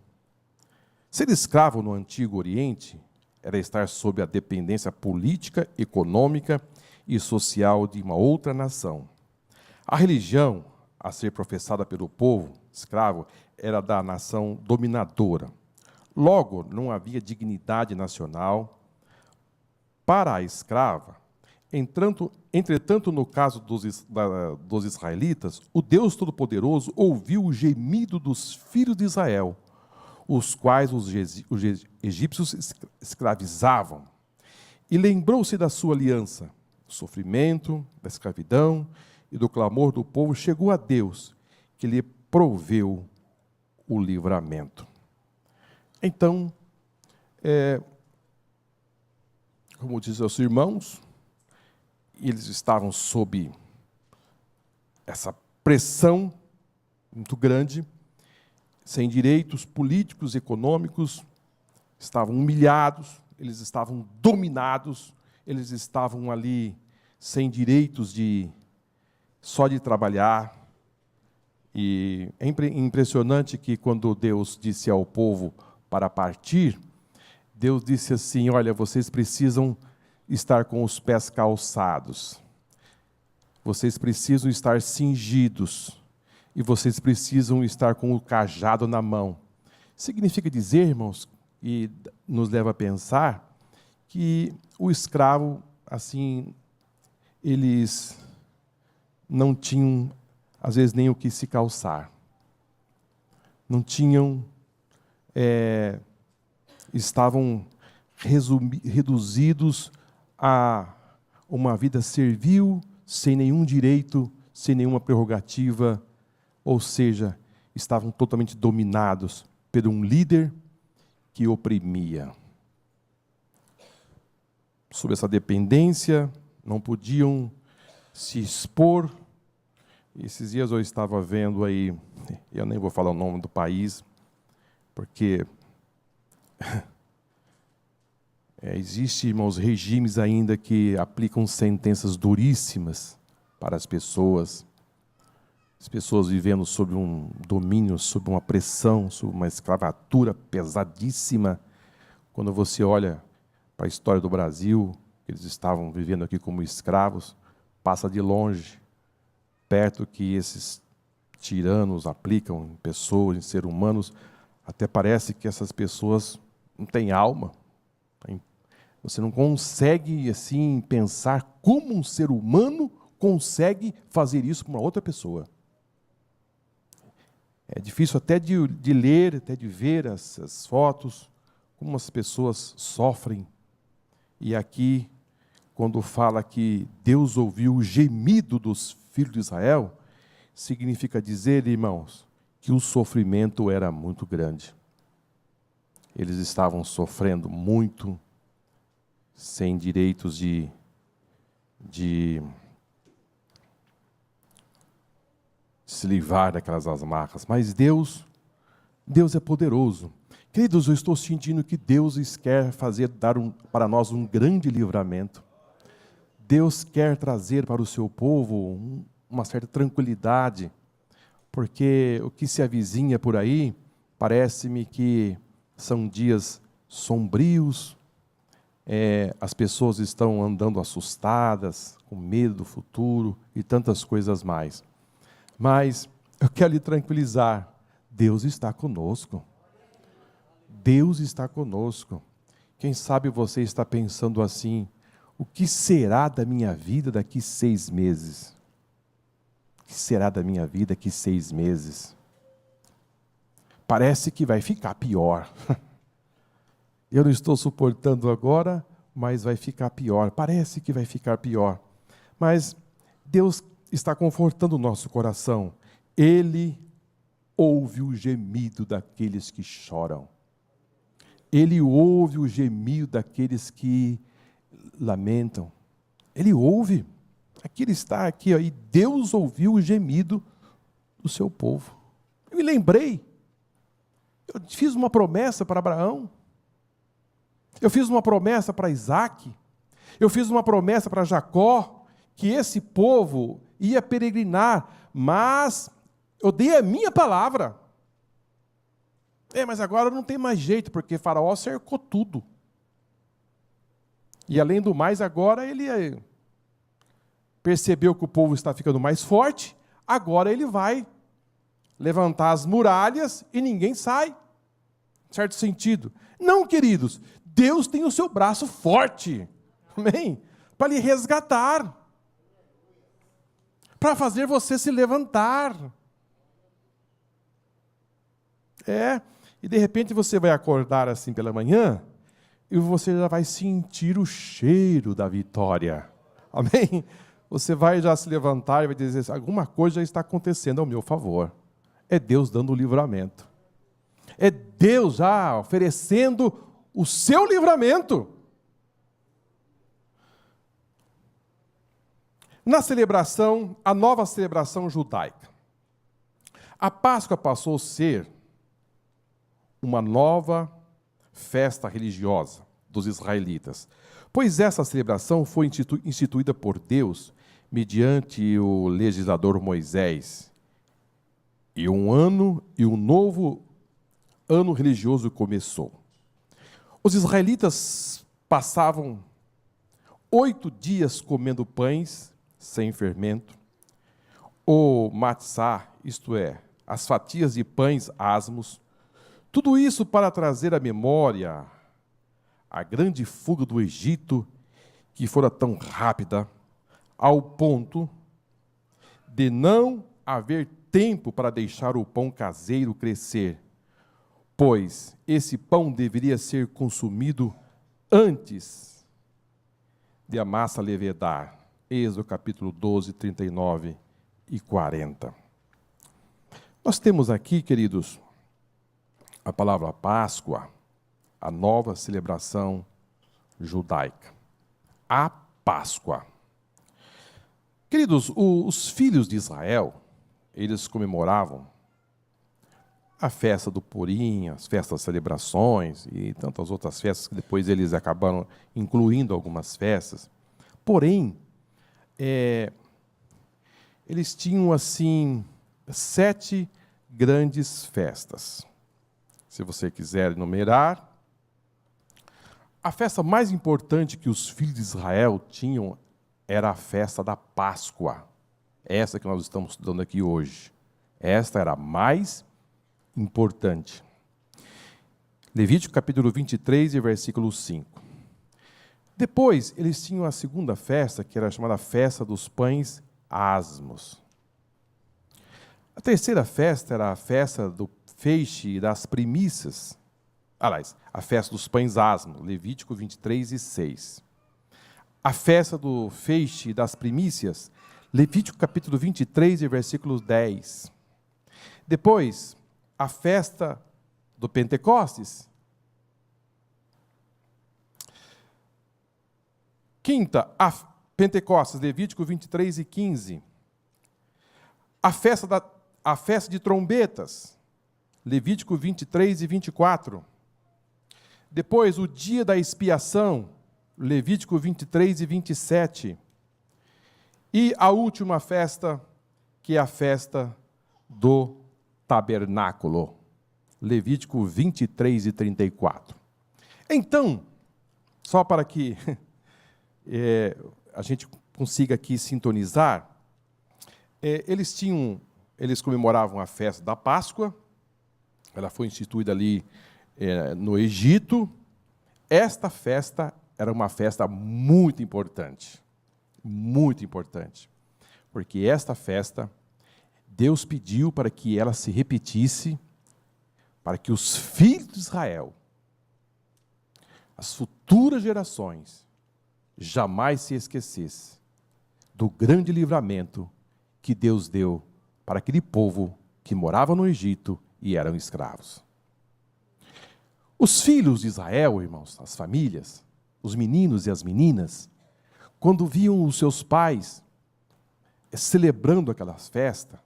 Ser escravo no Antigo Oriente era estar sob a dependência política, econômica e social de uma outra nação. A religião a ser professada pelo povo escravo era da nação dominadora. Logo, não havia dignidade nacional. Para a escrava, entretanto, no caso dos israelitas, o Deus Todo-Poderoso ouviu o gemido dos filhos de Israel, os quais os egípcios escravizavam, e lembrou-se da sua aliança. O sofrimento, da escravidão e do clamor do povo chegou a Deus, que lhe proveu o livramento. Então, como dizem os irmãos, eles estavam sob essa pressão muito grande, sem direitos políticos, econômicos, estavam humilhados, eles estavam dominados, eles estavam ali sem direitos só de trabalhar. E é impressionante que quando Deus disse ao povo para partir, Deus disse assim, olha, vocês precisam estar com os pés calçados, vocês precisam estar cingidos, e vocês precisam estar com o cajado na mão. Significa dizer, irmãos, e nos leva a pensar, que o escravo, assim, eles não tinham, às vezes, nem o que se calçar. Não tinham, estavam reduzidos a uma vida servil, sem nenhum direito, sem nenhuma prerrogativa, ou seja, estavam totalmente dominados por um líder que oprimia. Sob essa dependência, não podiam se expor. Esses dias eu estava vendo aí, eu nem vou falar o nome do país, porque existem, irmãos, regimes ainda que aplicam sentenças duríssimas para as pessoas vivendo sob um domínio, sob uma pressão, sob uma escravatura pesadíssima. Quando você olha para a história do Brasil, eles estavam vivendo aqui como escravos, passa de longe, perto que esses tiranos aplicam em pessoas, em seres humanos, até parece que essas pessoas não têm alma. Você não consegue, assim, pensar como um ser humano consegue fazer isso para uma outra pessoa. É difícil até de ler, até de ver as fotos, como as pessoas sofrem. E aqui, quando fala que Deus ouviu o gemido dos filhos de Israel, significa dizer, irmãos, que o sofrimento era muito grande. Eles estavam sofrendo muito, sem direitos de se livrar daquelas amarras. Mas Deus é poderoso. Queridos, eu estou sentindo que Deus quer dar para nós um grande livramento. Deus quer trazer para o seu povo uma certa tranquilidade, porque o que se avizinha por aí, parece-me que são dias sombrios, as pessoas estão andando assustadas, com medo do futuro e tantas coisas mais. Mas eu quero lhe tranquilizar, Deus está conosco. Deus está conosco. Quem sabe você está pensando assim, o que será da minha vida daqui 6 meses? O que será da minha vida daqui 6 meses? Parece que vai ficar pior. Eu não estou suportando agora, mas vai ficar pior. Parece que vai ficar pior. Mas Deus está confortando o nosso coração. Ele ouve o gemido daqueles que choram. Ele ouve o gemido daqueles que lamentam. Ele ouve. Aqui ele está, aqui, e Deus ouviu o gemido do seu povo. Eu me lembrei. Eu fiz uma promessa para Abraão. Eu fiz uma promessa para Isaac. Eu fiz uma promessa para Jacó, que esse povo ia peregrinar, mas eu dei a minha palavra. Mas agora não tem mais jeito, porque Faraó cercou tudo. E além do mais, agora ele percebeu que o povo está ficando mais forte, agora ele vai levantar as muralhas e ninguém sai. Certo sentido. Não, queridos, Deus tem o seu braço forte, amém? Para lhe resgatar, para fazer você se levantar. E de repente você vai acordar assim pela manhã, e você já vai sentir o cheiro da vitória, amém? Você vai já se levantar e vai dizer, alguma coisa já está acontecendo ao meu favor. É Deus dando o livramento. É Deus já oferecendo o seu livramento. Na celebração, a nova celebração judaica, a Páscoa passou a ser uma nova festa religiosa dos israelitas, pois essa celebração foi instituída por Deus mediante o legislador Moisés. E um novo ano religioso começou. Os israelitas passavam 8 dias comendo pães sem fermento, o matzá, isto é, as fatias de pães asmos, tudo isso para trazer à memória a grande fuga do Egito, que fora tão rápida, ao ponto de não haver tempo para deixar o pão caseiro crescer, pois esse pão deveria ser consumido antes de a massa levedar. Êxodo capítulo 12, 39 e 40. Nós temos aqui, queridos, a palavra Páscoa, a nova celebração judaica. A Páscoa. Queridos, os filhos de Israel, eles comemoravam a festa do Purim, as festas das celebrações e tantas outras festas que depois eles acabaram incluindo algumas festas. Porém, eles tinham, assim, 7 grandes festas. Se você quiser enumerar, a festa mais importante que os filhos de Israel tinham era a festa da Páscoa. Essa que nós estamos estudando aqui hoje. Esta era a mais importante. Levítico capítulo 23, versículo 5. Depois, eles tinham a segunda festa, que era chamada Festa dos Pães Asmos. A terceira festa era a festa do feixe e das primícias. Aliás, a festa dos pães asmos, Levítico 23 e 6. A festa do feixe e das primícias, Levítico capítulo 23 e versículo 10. Depois, a festa do Pentecostes. Quinta, a Pentecostes, Levítico 23 e 15. A festa de trombetas, Levítico 23 e 24. Depois, o dia da expiação, Levítico 23 e 27. E a última festa, que é a festa do tabernáculo, Levítico 23 e 34. Então, só para que a gente consiga aqui sintonizar, eles comemoravam a festa da Páscoa. Ela foi instituída ali no Egito. Esta festa era uma festa muito importante, porque esta festa, Deus pediu para que ela se repetisse, para que os filhos de Israel, as futuras gerações, jamais se esquecessem do grande livramento que Deus deu para aquele povo que morava no Egito e eram escravos. Os filhos de Israel, irmãos, as famílias, os meninos e as meninas, quando viam os seus pais celebrando aquelas festas,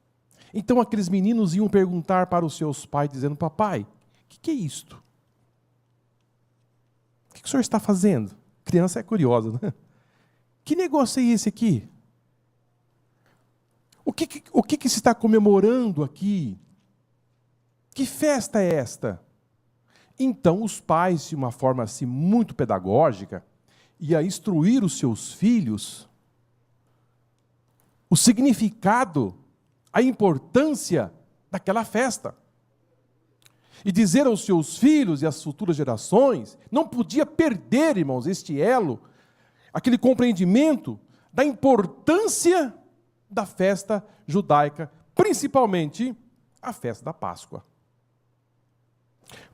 então aqueles meninos iam perguntar para os seus pais, dizendo: papai, o que é isto? O que o senhor está fazendo? Criança é curiosa, né? Que negócio é esse aqui? O que se está comemorando aqui? Que festa é esta? Então, os pais, de uma forma assim, muito pedagógica, iam instruir os seus filhos o significado, a importância daquela festa. E dizer aos seus filhos e às futuras gerações, não podia perder, irmãos, este elo, aquele compreendimento da importância da festa judaica, principalmente a festa da Páscoa.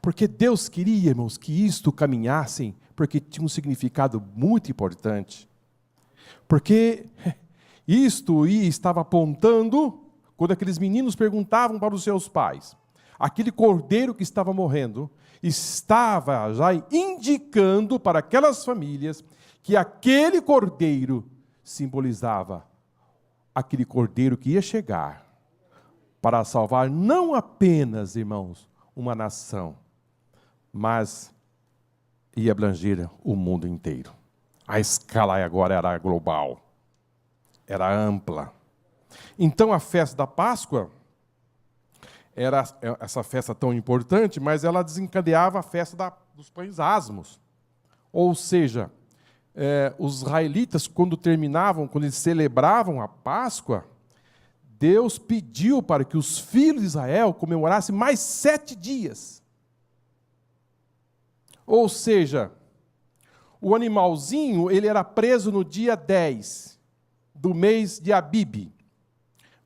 Porque Deus queria, irmãos, que isto caminhassem, porque tinha um significado muito importante. Porque isto estava apontando, quando aqueles meninos perguntavam para os seus pais, aquele cordeiro que estava morrendo, estava já indicando para aquelas famílias que aquele cordeiro simbolizava aquele cordeiro que ia chegar para salvar não apenas, irmãos, uma nação, mas ia abranger o mundo inteiro. A escala agora era global, era ampla. Então a festa da Páscoa era essa festa tão importante, mas ela desencadeava a festa dos pães asmos. Ou seja, os israelitas, quando eles celebravam a Páscoa, Deus pediu para que os filhos de Israel comemorassem mais 7 dias. Ou seja, o animalzinho ele era preso no dia 10 do mês de Abib.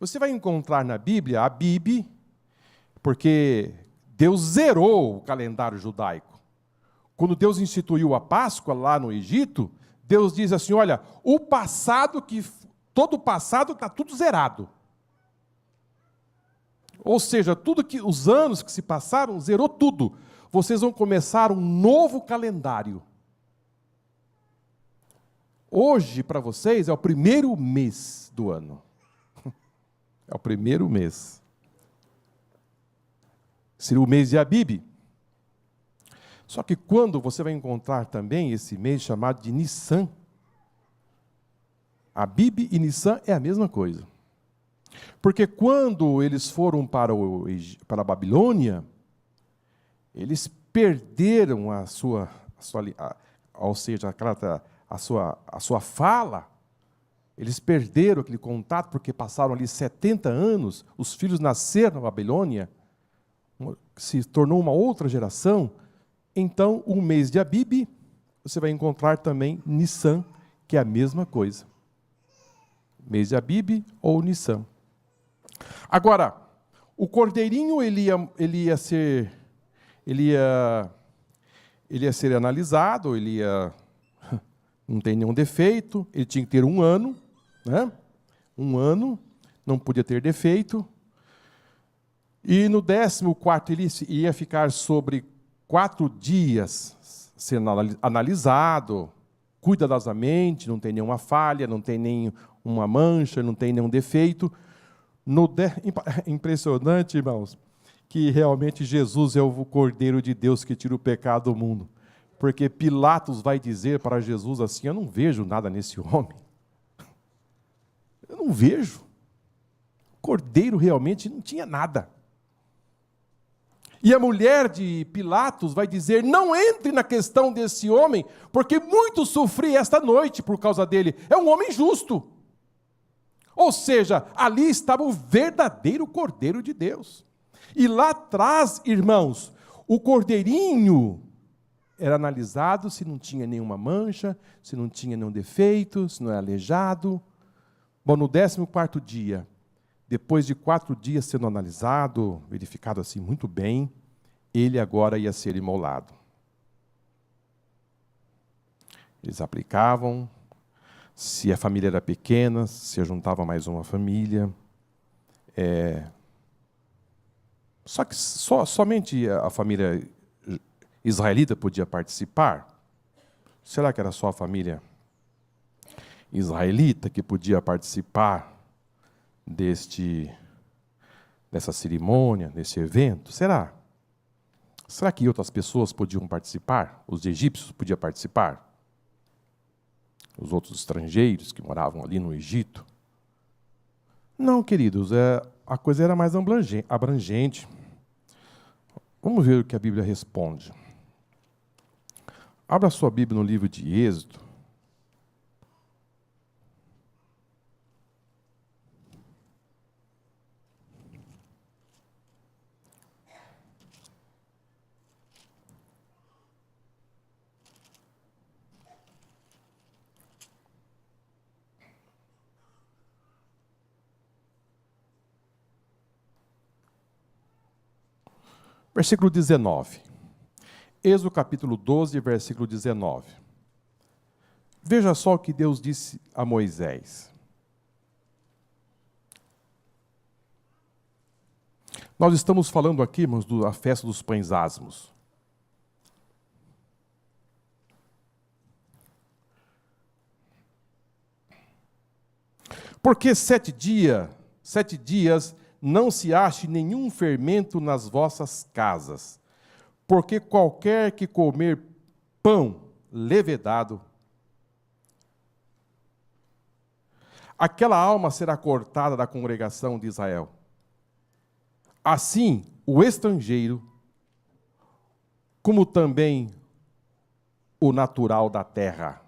Você vai encontrar na Bíblia Abib, porque Deus zerou o calendário judaico. Quando Deus instituiu a Páscoa lá no Egito, Deus diz assim: olha, todo o passado está tudo zerado. Ou seja, os anos que se passaram, zerou tudo. Vocês vão começar um novo calendário. Hoje, para vocês, é o primeiro mês do ano. É o primeiro mês. Seria o mês de Abib. Só que quando você vai encontrar também esse mês chamado de Nissan. Abib e Nissan é a mesma coisa. Porque quando eles foram para a Babilônia, eles perderam a sua fala. Eles perderam aquele contato porque passaram ali 70 anos, os filhos nasceram na Babilônia, se tornou uma outra geração. Então, o mês de Abib, você vai encontrar também Nissan, que é a mesma coisa. Mês de Abib ou Nissan. Agora, o cordeirinho ele ia ser analisado, não tem nenhum defeito, ele tinha que ter 1 ano, né? 1 ano, não podia ter defeito. E no 14º ele ia ficar sobre 4 dias sendo analisado, cuidadosamente, não tem nenhuma falha, não tem nenhuma mancha, não tem nenhum defeito. Impressionante, irmãos, que realmente Jesus é o Cordeiro de Deus que tira o pecado do mundo. Porque Pilatos vai dizer para Jesus assim: eu não vejo nada nesse homem. Eu não vejo. O Cordeiro realmente não tinha nada. E a mulher de Pilatos vai dizer: não entre na questão desse homem, porque muito sofri esta noite por causa dele. É um homem justo. Ou seja, ali estava o verdadeiro Cordeiro de Deus. E lá atrás, irmãos, o cordeirinho era analisado se não tinha nenhuma mancha, se não tinha nenhum defeito, se não era aleijado. Bom, no 14º dia, depois de 4 dias sendo analisado, verificado assim muito bem, ele agora ia ser imolado. Eles aplicavam, se a família era pequena, se juntava mais uma família. Só que somente a família israelita podia participar? Será que era só a família israelita que podia participar dessa cerimônia, desse evento? Será? Será que outras pessoas podiam participar? Os egípcios podiam participar? Os outros estrangeiros que moravam ali no Egito? Não, queridos, a coisa era mais abrangente. Vamos ver o que a Bíblia responde. Abra sua Bíblia no livro de Êxodo. Versículo 19. Êxodo capítulo 12, versículo 19. Veja só o que Deus disse a Moisés. Nós estamos falando aqui, irmãos, da festa dos pães asmos. Porque 7 dias não se ache nenhum fermento nas vossas casas, porque qualquer que comer pão levedado, aquela alma será cortada da congregação de Israel. Assim, o estrangeiro, como também o natural da terra.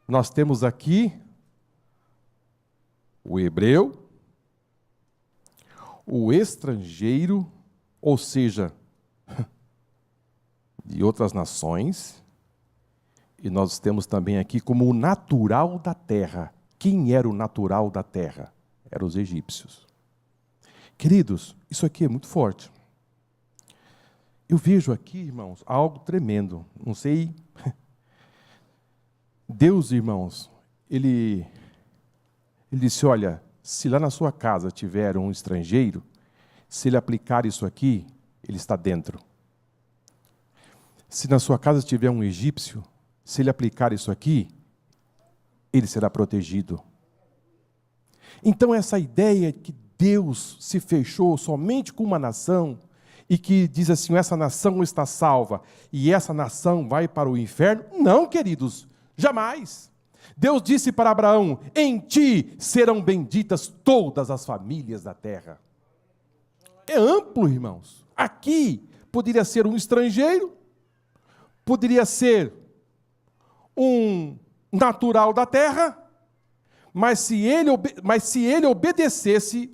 Nós temos aqui o hebreu, o estrangeiro, ou seja, de outras nações, e nós temos também aqui como o natural da terra. Quem era o natural da terra? Eram os egípcios. Queridos, isso aqui é muito forte. Eu vejo aqui, irmãos, algo tremendo. Não sei. Deus, irmãos, Ele disse: olha, se lá na sua casa tiver um estrangeiro, se ele aplicar isso aqui, ele está dentro. Se na sua casa tiver um egípcio, se ele aplicar isso aqui, ele será protegido. Então essa ideia que Deus se fechou somente com uma nação e que diz assim, essa nação está salva e essa nação vai para o inferno, não, queridos, jamais. Deus disse para Abraão, em ti serão benditas todas as famílias da terra. É amplo, irmãos. Aqui poderia ser um estrangeiro, poderia ser um natural da terra, mas se ele obedecesse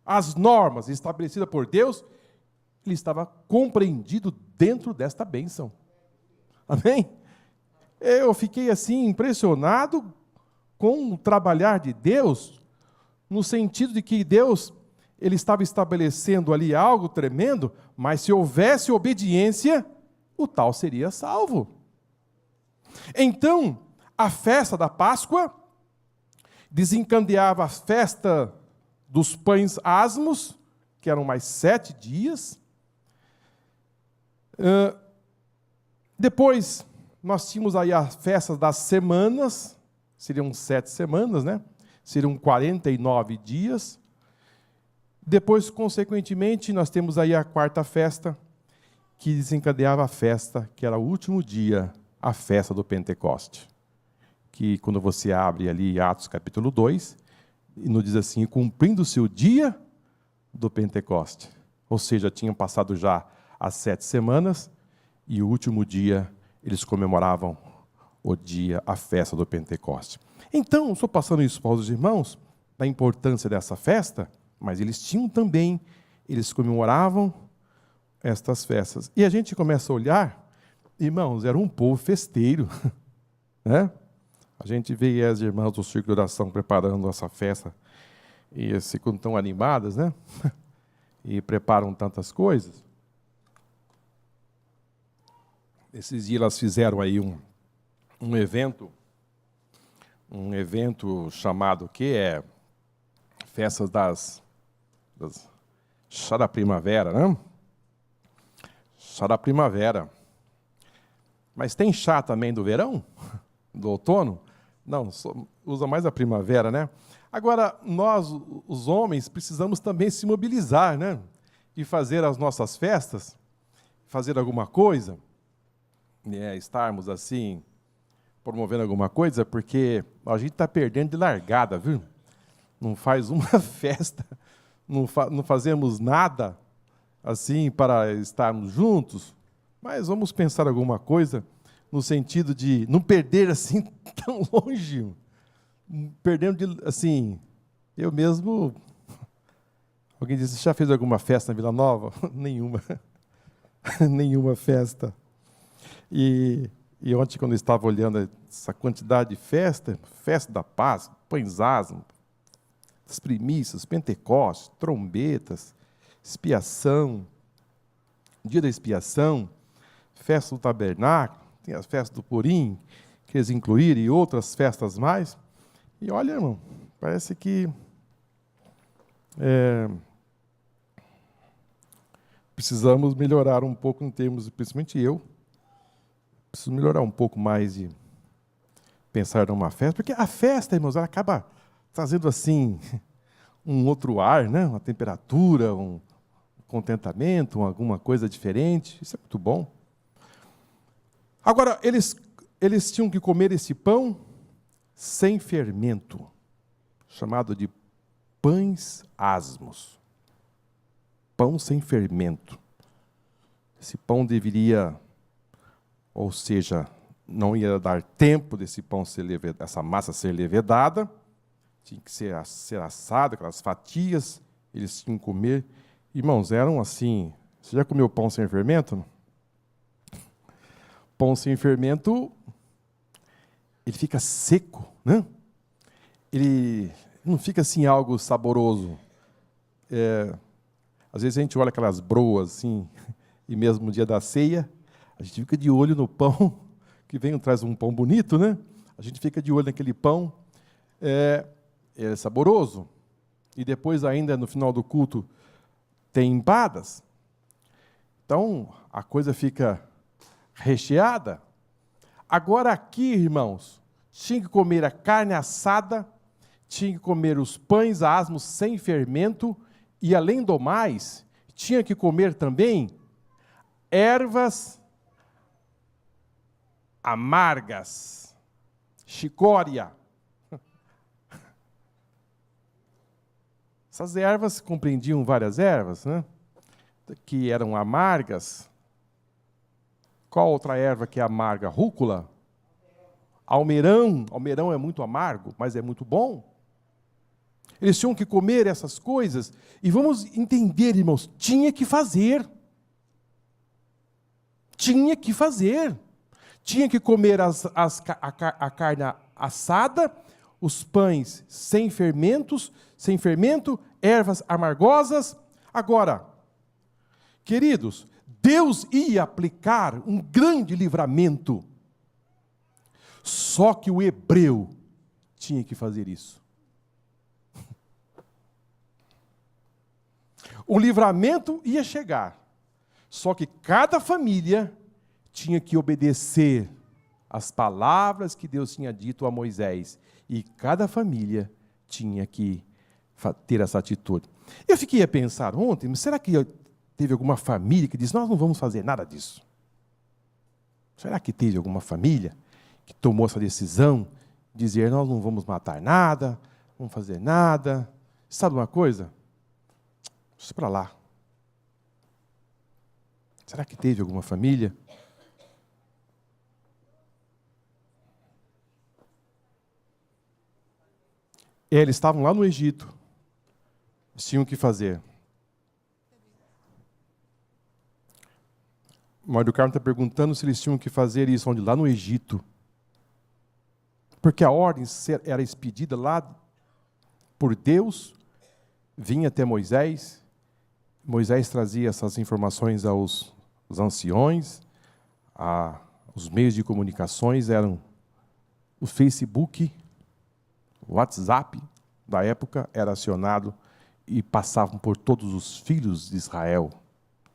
às normas estabelecidas por Deus, ele estava compreendido dentro desta bênção. Amém? Eu fiquei assim impressionado com o trabalhar de Deus, no sentido de que Deus ele estava estabelecendo ali algo tremendo, mas se houvesse obediência, o tal seria salvo. Então, a festa da Páscoa desencadeava a festa dos pães asmos, que eram mais 7 dias. Depois, nós tínhamos aí a festa das semanas, seriam 7 semanas, né? Seriam 49 dias. Depois, consequentemente, nós temos aí a quarta festa, que desencadeava a festa, que era o último dia, a festa do Pentecoste. Que quando você abre ali Atos capítulo 2, e nos diz assim, cumprindo-se o dia do Pentecoste. Ou seja, tinham passado já as 7 semanas, e o último dia eles comemoravam o dia, a festa do Pentecoste. Então, estou passando isso para os irmãos, da importância dessa festa, mas eles tinham também, eles comemoravam estas festas. E a gente começa a olhar, irmãos, era um povo festeiro, né? A gente vê as irmãs do Círculo de Oração preparando essa festa, e eles ficam tão animadas, né? E preparam tantas coisas. Esses dias elas fizeram aí um evento chamado que é Festas Chá da Primavera, né? Chá da Primavera. Mas tem chá também do verão? Do outono? Não, usa mais a primavera, né? Agora, nós, os homens, precisamos também se mobilizar, né? E fazer as nossas festas, fazer alguma coisa, estarmos assim, promovendo alguma coisa, porque a gente está perdendo de largada, viu? Não faz uma festa, não fazemos nada assim para estarmos juntos, mas vamos pensar alguma coisa no sentido de não perder assim tão longe, perdendo assim, eu mesmo, alguém disse, já fez alguma festa na Vila Nova? Nenhuma, nenhuma festa. E ontem, quando eu estava olhando essa quantidade de festa da Páscoa, pães asmos, as primícias, Pentecostes, trombetas, expiação, dia da expiação, festa do tabernáculo, tem as festas do Purim, que eles incluíram, e outras festas mais. E olha, irmão, parece que precisamos melhorar um pouco em termos, principalmente eu, preciso melhorar um pouco mais de pensar numa festa, porque a festa, irmãos, ela acaba trazendo assim um outro ar, né? Uma temperatura, um contentamento, alguma coisa diferente. Isso é muito bom. Agora, eles tinham que comer esse pão sem fermento, chamado de pães asmos. Pão sem fermento. Esse pão deveria, ou seja, não ia dar tempo desse pão essa massa ser levedada, tinha que ser assada, aquelas fatias, eles tinham que comer. Irmãos, eram assim, você já comeu pão sem fermento? Pão sem fermento, ele fica seco, né? Ele não fica assim algo saboroso. Às vezes a gente olha aquelas broas assim, e mesmo no dia da ceia, a gente fica de olho no pão, que traz um pão bonito, né? A gente fica de olho naquele pão, é saboroso. E depois ainda, no final do culto, tem empadas. Então, a coisa fica recheada. Agora aqui, irmãos, tinha que comer a carne assada, tinha que comer os pães asmos sem fermento, e além do mais, tinha que comer também ervas amargas, chicória. Essas ervas compreendiam várias ervas, né? Que eram amargas. Qual outra erva que é amarga? Rúcula? Almeirão. Almeirão é muito amargo, mas é muito bom. Eles tinham que comer essas coisas. E vamos entender, irmãos, tinha que fazer. Tinha que fazer. Tinha que comer a carne assada, os pães sem fermento, ervas amargosas. Agora, queridos, Deus ia aplicar um grande livramento. Só que o hebreu tinha que fazer isso. O livramento ia chegar. Só que cada família tinha que obedecer as palavras que Deus tinha dito a Moisés. E cada família tinha que ter essa atitude. Eu fiquei a pensar ontem, mas será que teve alguma família que disse, nós não vamos fazer nada disso? Será que teve alguma família que tomou essa decisão de dizer, nós não vamos matar nada, não vamos fazer nada? Sabe uma coisa? Deixa para lá. Será que teve alguma família? Eles estavam lá no Egito. Eles tinham que fazer. O Mário do Carmo está perguntando se eles tinham que fazer isso onde? Lá no Egito. Porque a ordem era expedida lá por Deus, vinha até Moisés. Moisés trazia essas informações aos anciões. Os meios de comunicações eram o Facebook, o WhatsApp da época era acionado e passavam por todos os filhos de Israel.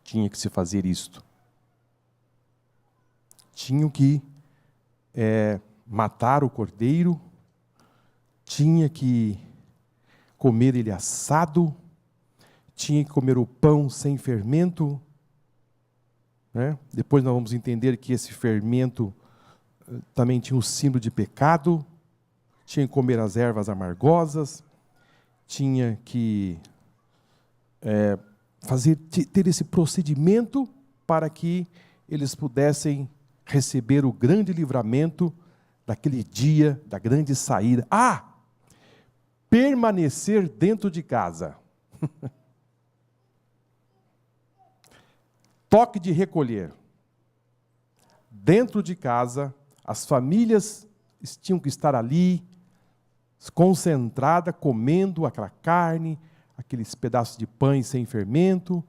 Tinha que se fazer isto. Tinham que matar o cordeiro, tinha que comer ele assado, tinha que comer o pão sem fermento. Né? Depois nós vamos entender que esse fermento também tinha o símbolo de pecado, tinha que comer as ervas amargosas, tinha que ter esse procedimento para que eles pudessem receber o grande livramento daquele dia, da grande saída. Permanecer dentro de casa. Toque de recolher. Dentro de casa, as famílias tinham que estar ali, concentrada, comendo aquela carne, aqueles pedaços de pães sem fermento,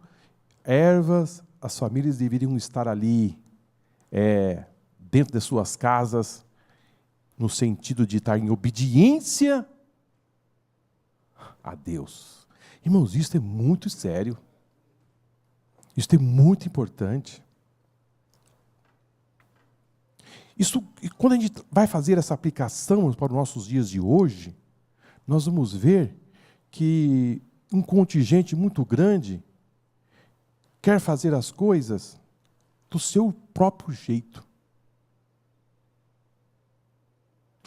ervas. As famílias deveriam estar ali, dentro de suas casas, no sentido de estar em obediência a Deus. Irmãos, isso é muito sério. Isso é muito importante. Isso, quando a gente vai fazer essa aplicação para os nossos dias de hoje, nós vamos ver que um contingente muito grande quer fazer as coisas do seu próprio jeito,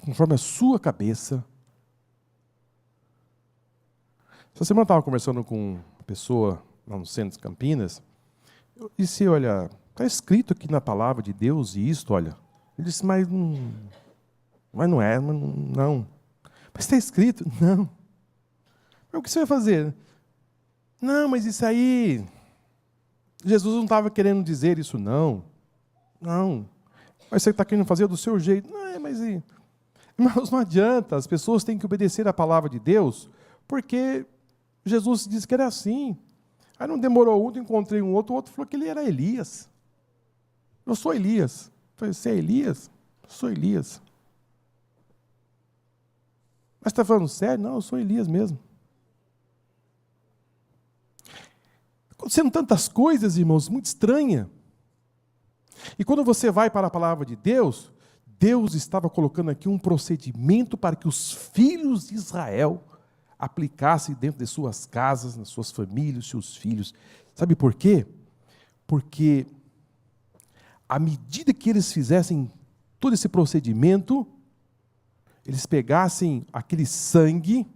conforme a sua cabeça. Essa semana eu estava conversando com uma pessoa lá no centro de Campinas, eu disse, olha, está escrito aqui na palavra de Deus isto, olha. Ele disse, mas não é, não. Mas está escrito? Não. Mas o que você vai fazer? Não, mas isso aí, Jesus não estava querendo dizer isso, não. Não. Mas você está querendo fazer do seu jeito. Não, mas irmãos, não adianta, as pessoas têm que obedecer a palavra de Deus, porque Jesus disse que era assim. Aí não demorou muito, encontrei um outro, o outro falou que ele era Elias. Eu sou Elias. Eu falei, você é Elias? Eu sou Elias. Mas está falando sério? Não, eu sou Elias mesmo. acontecendo tantas coisas, irmãos, muito estranha. E quando você vai para a palavra de Deus, Deus estava colocando aqui um procedimento para que os filhos de Israel aplicassem dentro de suas casas, nas suas famílias, seus filhos. Sabe por quê? Porque à medida que eles fizessem todo esse procedimento, eles pegassem aquele sangue,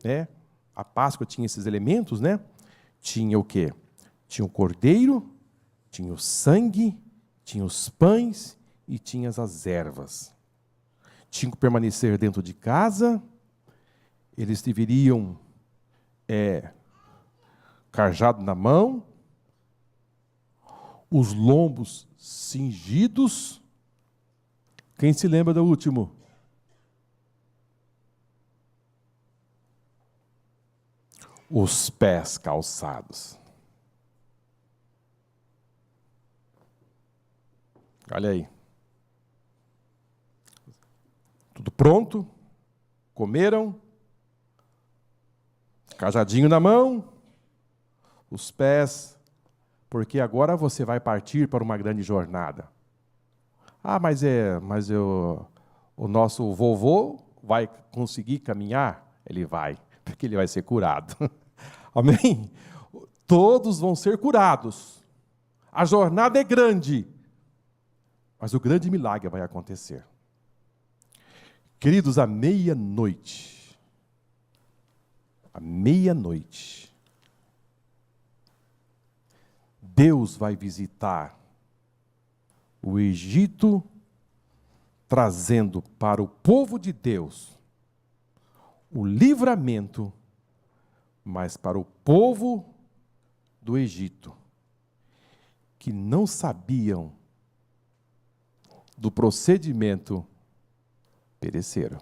né? A Páscoa tinha esses elementos, né? Tinha o quê? Tinha o cordeiro, tinha o sangue, tinha os pães e tinha as ervas. Tinham que permanecer dentro de casa, eles deveriam cajado na mão, os lombos cingidos. Quem se lembra do último? Os pés calçados. Olha aí. Tudo pronto. Comeram. Cajadinho na mão. Os pés. Porque agora você vai partir para uma grande jornada. Ah, mas o nosso vovô vai conseguir caminhar? Ele vai, porque ele vai ser curado. Amém? Todos vão ser curados. A jornada é grande, mas o grande milagre vai acontecer. Queridos, à meia-noite, Deus vai visitar o Egito, trazendo para o povo de Deus o livramento, mas para o povo do Egito, que não sabiam do procedimento, pereceram.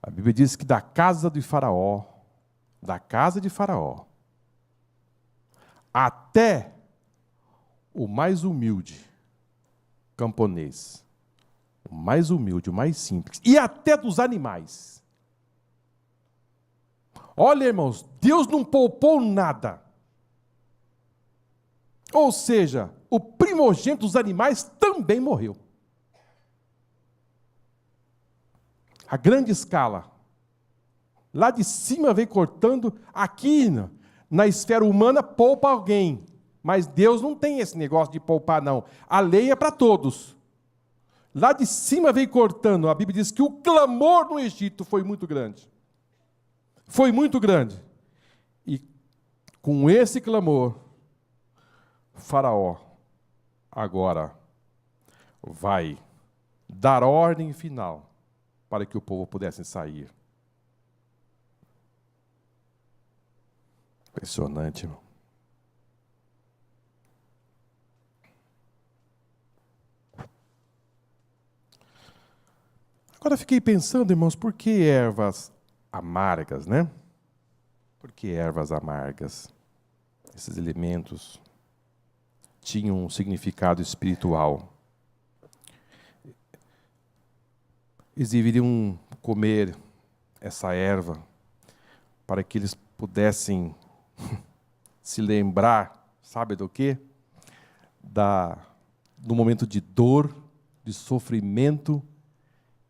A Bíblia diz que da casa de Faraó, até o mais humilde camponês, o mais humilde, o mais simples, e até dos animais. Olha, irmãos, Deus não poupou nada. Ou seja, o primogênito dos animais também morreu. A grande escala. Lá de cima vem cortando, aqui na esfera humana poupa alguém. Mas Deus não tem esse negócio de poupar, não. A lei é para todos. Lá de cima vem cortando. A Bíblia diz que o clamor no Egito foi muito grande. Foi muito grande. E com esse clamor, Faraó agora vai dar ordem final para que o povo pudesse sair. Impressionante, irmão. Agora fiquei pensando, irmãos, por que ervas amargas, né? Por que ervas amargas? Esses elementos tinham um significado espiritual. Eles deveriam comer essa erva para que eles pudessem se lembrar, sabe do quê? Do momento de dor, de sofrimento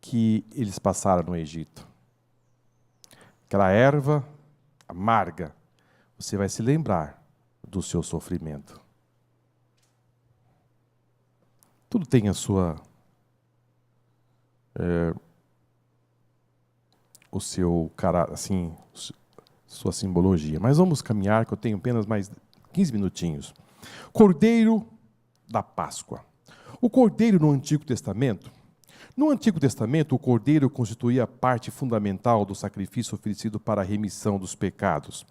que eles passaram no Egito. Aquela erva amarga, você vai se lembrar do seu sofrimento. Tudo tem a sua sua simbologia. Mas vamos caminhar, que eu tenho apenas mais 15 minutinhos. Cordeiro da Páscoa. O cordeiro no Antigo Testamento, o cordeiro constituía parte fundamental do sacrifício oferecido para a remissão dos pecados.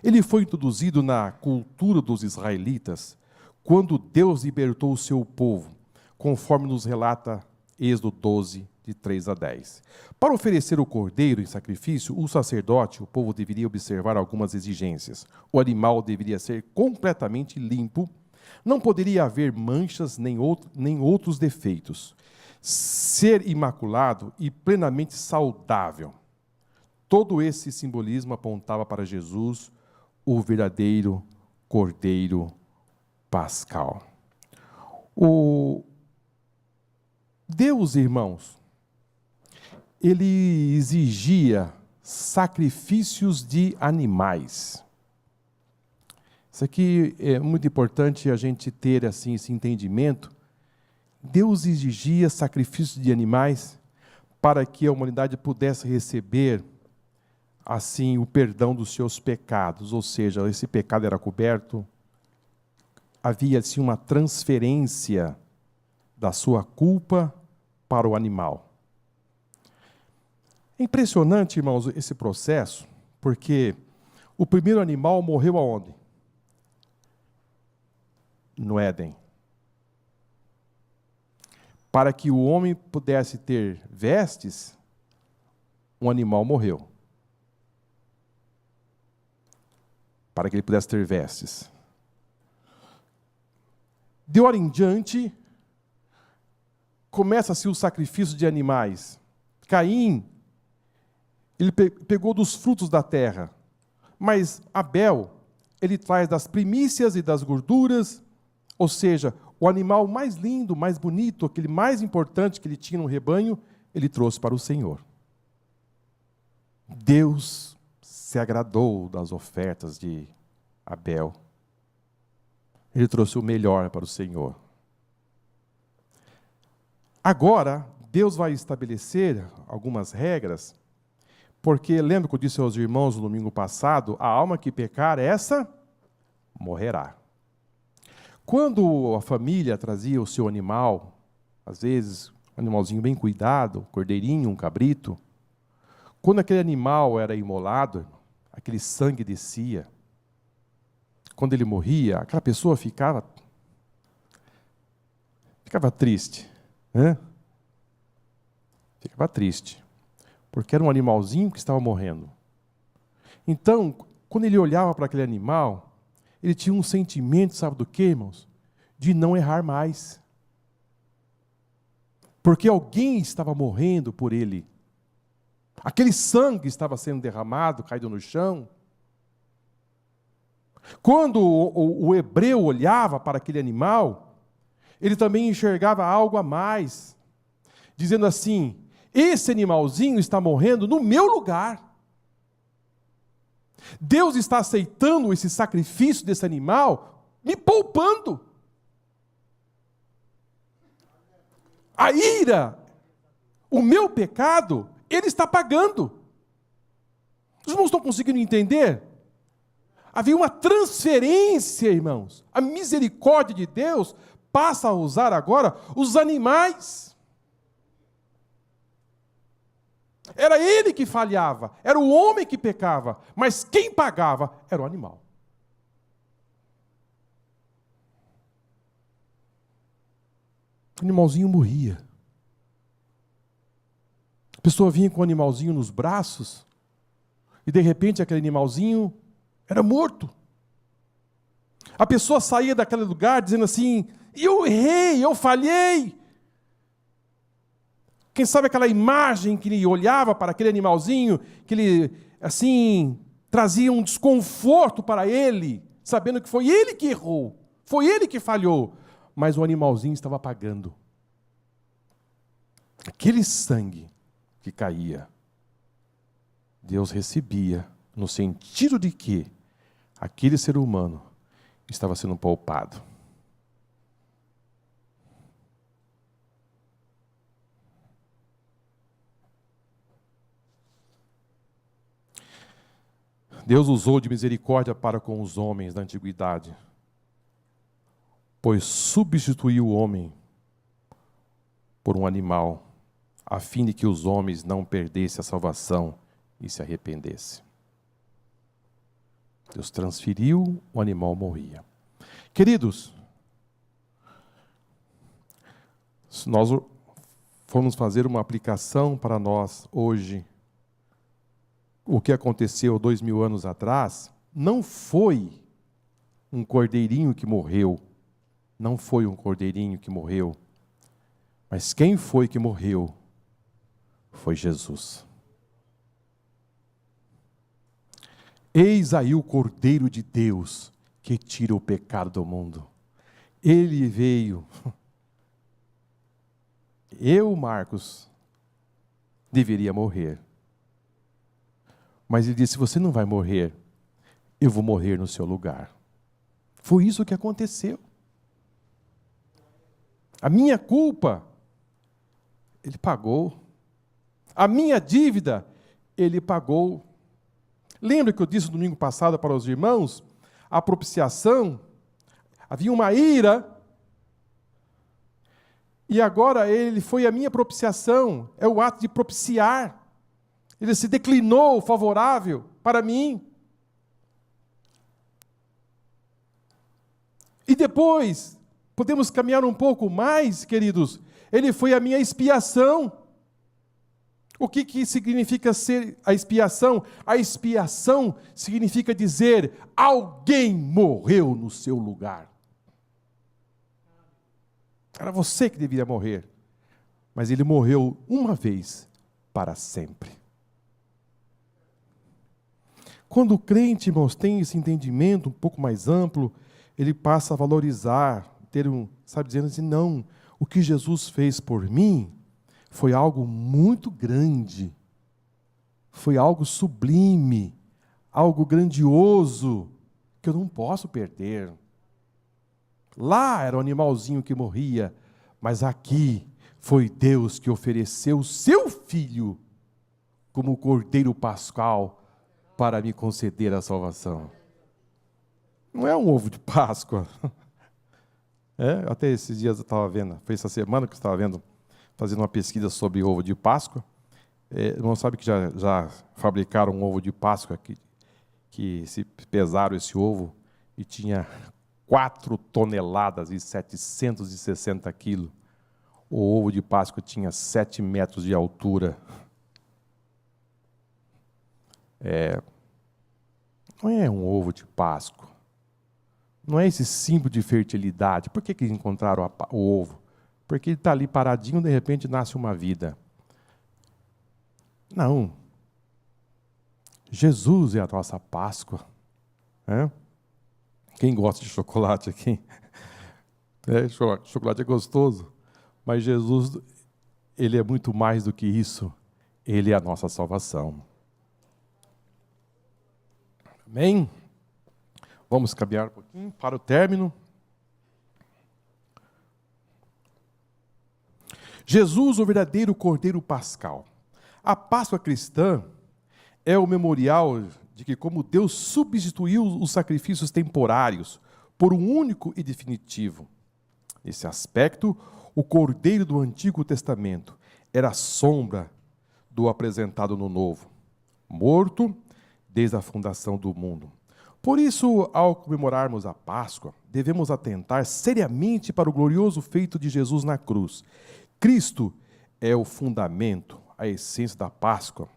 Ele foi introduzido na cultura dos israelitas quando Deus libertou o seu povo, conforme nos relata Êxodo 12, de 3 a 10. Para oferecer o cordeiro em sacrifício, o sacerdote, o povo deveria observar algumas exigências. O animal deveria ser completamente limpo, não poderia haver manchas nem outros defeitos. Ser imaculado e plenamente saudável. todo esse simbolismo apontava para Jesus, o verdadeiro Cordeiro Pascal. O Deus, irmãos, ele exigia sacrifícios de animais. Isso aqui é muito importante a gente ter assim esse entendimento. Deus exigia sacrifícios de animais para que a humanidade pudesse receber assim o perdão dos seus pecados, ou seja, esse pecado era coberto, havia assim uma transferência da sua culpa para o animal. É impressionante, irmãos, esse processo, porque o primeiro animal morreu aonde? No Éden. Para que o homem pudesse ter vestes, um animal morreu. Para que ele pudesse ter vestes. De hora em diante, começa-se o sacrifício de animais. Caim, ele pegou dos frutos da terra, mas Abel, ele traz das primícias e das gorduras, ou seja, o animal mais lindo, mais bonito, aquele mais importante que ele tinha no rebanho, ele trouxe para o Senhor. Deus se agradou das ofertas de Abel. Ele trouxe o melhor para o Senhor. Agora, Deus vai estabelecer algumas regras, porque lembra que eu disse aos irmãos no domingo passado, a alma que pecar, essa morrerá. Quando a família trazia o seu animal, às vezes um animalzinho bem cuidado, um cordeirinho, um cabrito, quando aquele animal era imolado, aquele sangue descia, quando ele morria, aquela pessoa ficava triste, né? Ficava triste, porque era um animalzinho que estava morrendo. Então, quando ele olhava para aquele animal, ele tinha um sentimento, sabe do quê, irmãos? De não errar mais. Porque alguém estava morrendo por ele. Aquele sangue estava sendo derramado, caído no chão. Quando o hebreu olhava para aquele animal, ele também enxergava algo a mais, dizendo assim, esse animalzinho está morrendo no meu lugar. Deus está aceitando esse sacrifício desse animal, me poupando. A ira, o meu pecado, Ele está pagando. Os irmãos estão conseguindo entender? Havia uma transferência, irmãos. A misericórdia de Deus passa a usar agora os animais. Era ele que falhava, era o homem que pecava, mas quem pagava era o animal. O animalzinho morria. A pessoa vinha com o animalzinho nos braços e de repente aquele animalzinho era morto. A pessoa saía daquele lugar dizendo assim, eu errei, eu falhei. Quem sabe aquela imagem que ele olhava para aquele animalzinho, que ele, assim, trazia um desconforto para ele, sabendo que foi ele que errou, foi ele que falhou, mas o animalzinho estava pagando. Aquele sangue que caía, Deus recebia, no sentido de que aquele ser humano estava sendo poupado. Deus usou de misericórdia para com os homens da antiguidade, pois substituiu o homem por um animal, a fim de que os homens não perdessem a salvação e se arrependessem. Deus transferiu, o animal morria. Queridos, se nós formos fazer uma aplicação para nós hoje, o que aconteceu 2000 anos atrás, não foi um cordeirinho que morreu, não foi um cordeirinho que morreu, mas quem foi que morreu? Foi Jesus. Eis aí o Cordeiro de Deus que tira o pecado do mundo. Ele veio. Eu, Marcos, deveria morrer. Mas ele disse: você não vai morrer, eu vou morrer no seu lugar. Foi isso que aconteceu. A minha culpa, ele pagou. A minha dívida, ele pagou. Lembra que eu disse no domingo passado para os irmãos? A propiciação, havia uma ira, e agora ele foi a minha propiciação, é o ato de propiciar. Ele se declinou favorável para mim. E depois, podemos caminhar um pouco mais, queridos, ele foi a minha expiação. O que significa ser a expiação? A expiação significa dizer: alguém morreu no seu lugar. Era você que deveria morrer, mas ele morreu uma vez para sempre. Quando o crente, irmãos, tem esse entendimento um pouco mais amplo, ele passa a valorizar, dizendo assim: não, o que Jesus fez por mim foi algo muito grande, foi algo sublime, algo grandioso, que eu não posso perder. Lá era o animalzinho que morria, mas aqui foi Deus que ofereceu o seu Filho como Cordeiro Pascal para me conceder a salvação. Não é um ovo de Páscoa. Até esses dias eu estava vendo, foi essa semana que eu estava vendo, fazendo uma pesquisa sobre ovo de Páscoa. Não sabe que já fabricaram um ovo de Páscoa que se pesaram esse ovo e tinha 4 toneladas e 760 quilos. O ovo de Páscoa tinha 7 metros de altura. Não é um ovo de Páscoa. Não é esse símbolo de fertilidade. Por que encontraram o ovo? Porque ele está ali paradinho, de repente nasce uma vida. Não. Jesus é a nossa Páscoa. Quem gosta de chocolate aqui? Chocolate é gostoso. Mas Jesus, ele é muito mais do que isso. Ele é a nossa salvação. Amém? Vamos caminhar um pouquinho para o término. Jesus, o verdadeiro Cordeiro Pascal. A Páscoa cristã é o memorial de que, como Deus substituiu os sacrifícios temporários por um único e definitivo. Nesse aspecto, o Cordeiro do Antigo Testamento era a sombra do apresentado no Novo, morto desde a fundação do mundo. Por isso, ao comemorarmos a Páscoa, devemos atentar seriamente para o glorioso feito de Jesus na cruz. Cristo é o fundamento, a essência da Páscoa.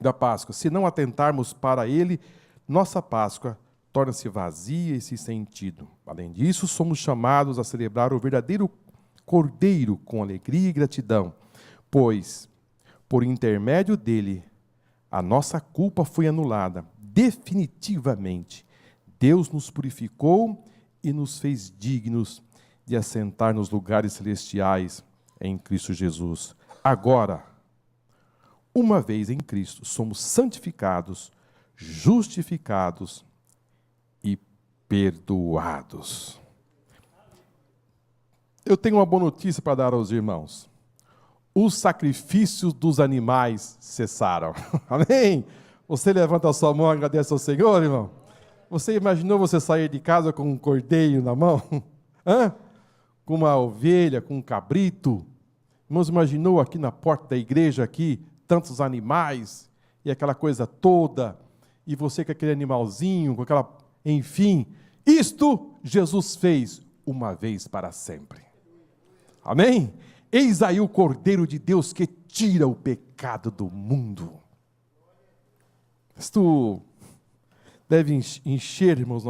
Da Páscoa. Se não atentarmos para ele, nossa Páscoa torna-se vazia e sem sentido. Além disso, somos chamados a celebrar o verdadeiro Cordeiro com alegria e gratidão, pois, por intermédio dele, a nossa culpa foi anulada definitivamente. Deus nos purificou e nos fez dignos de assentar nos lugares celestiais em Cristo Jesus. Agora, uma vez em Cristo, somos santificados, justificados e perdoados. Eu tenho uma boa notícia para dar aos irmãos. Os sacrifícios dos animais cessaram. Amém? Você levanta a sua mão e agradece ao Senhor, irmão? Você imaginou você sair de casa com um cordeiro na mão? Com uma ovelha, com um cabrito? Irmãos, imaginou aqui na porta da igreja, aqui, tantos animais, e aquela coisa toda, e você com aquele animalzinho, com aquela... Enfim, isto Jesus fez uma vez para sempre. Amém? Eis aí o Cordeiro de Deus que tira o pecado do mundo. Isto deve encher, irmãos,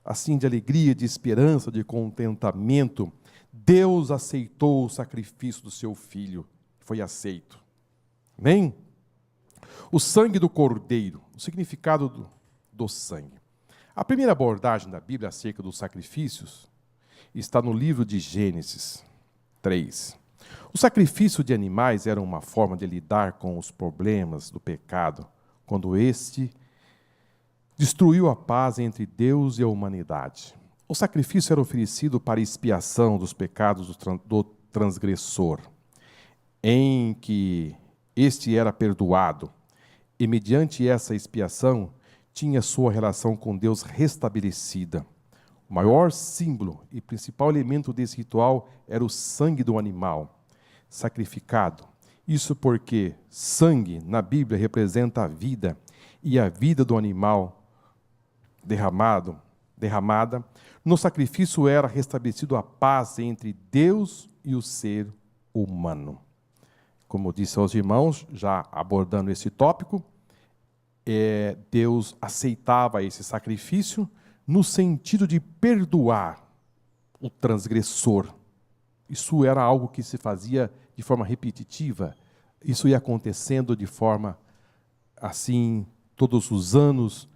assim de alegria, de esperança, de contentamento. Deus aceitou o sacrifício do seu Filho, foi aceito. Amém? O sangue do cordeiro, o significado do sangue. A primeira abordagem da Bíblia acerca dos sacrifícios está no livro de Gênesis 3. O sacrifício de animais era uma forma de lidar com os problemas do pecado, quando este destruiu a paz entre Deus e a humanidade. O sacrifício era oferecido para expiação dos pecados do transgressor, em que este era perdoado, e mediante essa expiação tinha sua relação com Deus restabelecida. O maior símbolo e principal elemento desse ritual era o sangue do animal sacrificado. Isso porque sangue na Bíblia representa a vida, e a vida do animal derramada no sacrifício era restabelecido a paz entre Deus e o ser humano. Como eu disse aos irmãos, já abordando esse tópico, Deus aceitava esse sacrifício no sentido de perdoar o transgressor. Isso era algo que se fazia de forma repetitiva. Isso ia acontecendo de forma assim, todos os anos,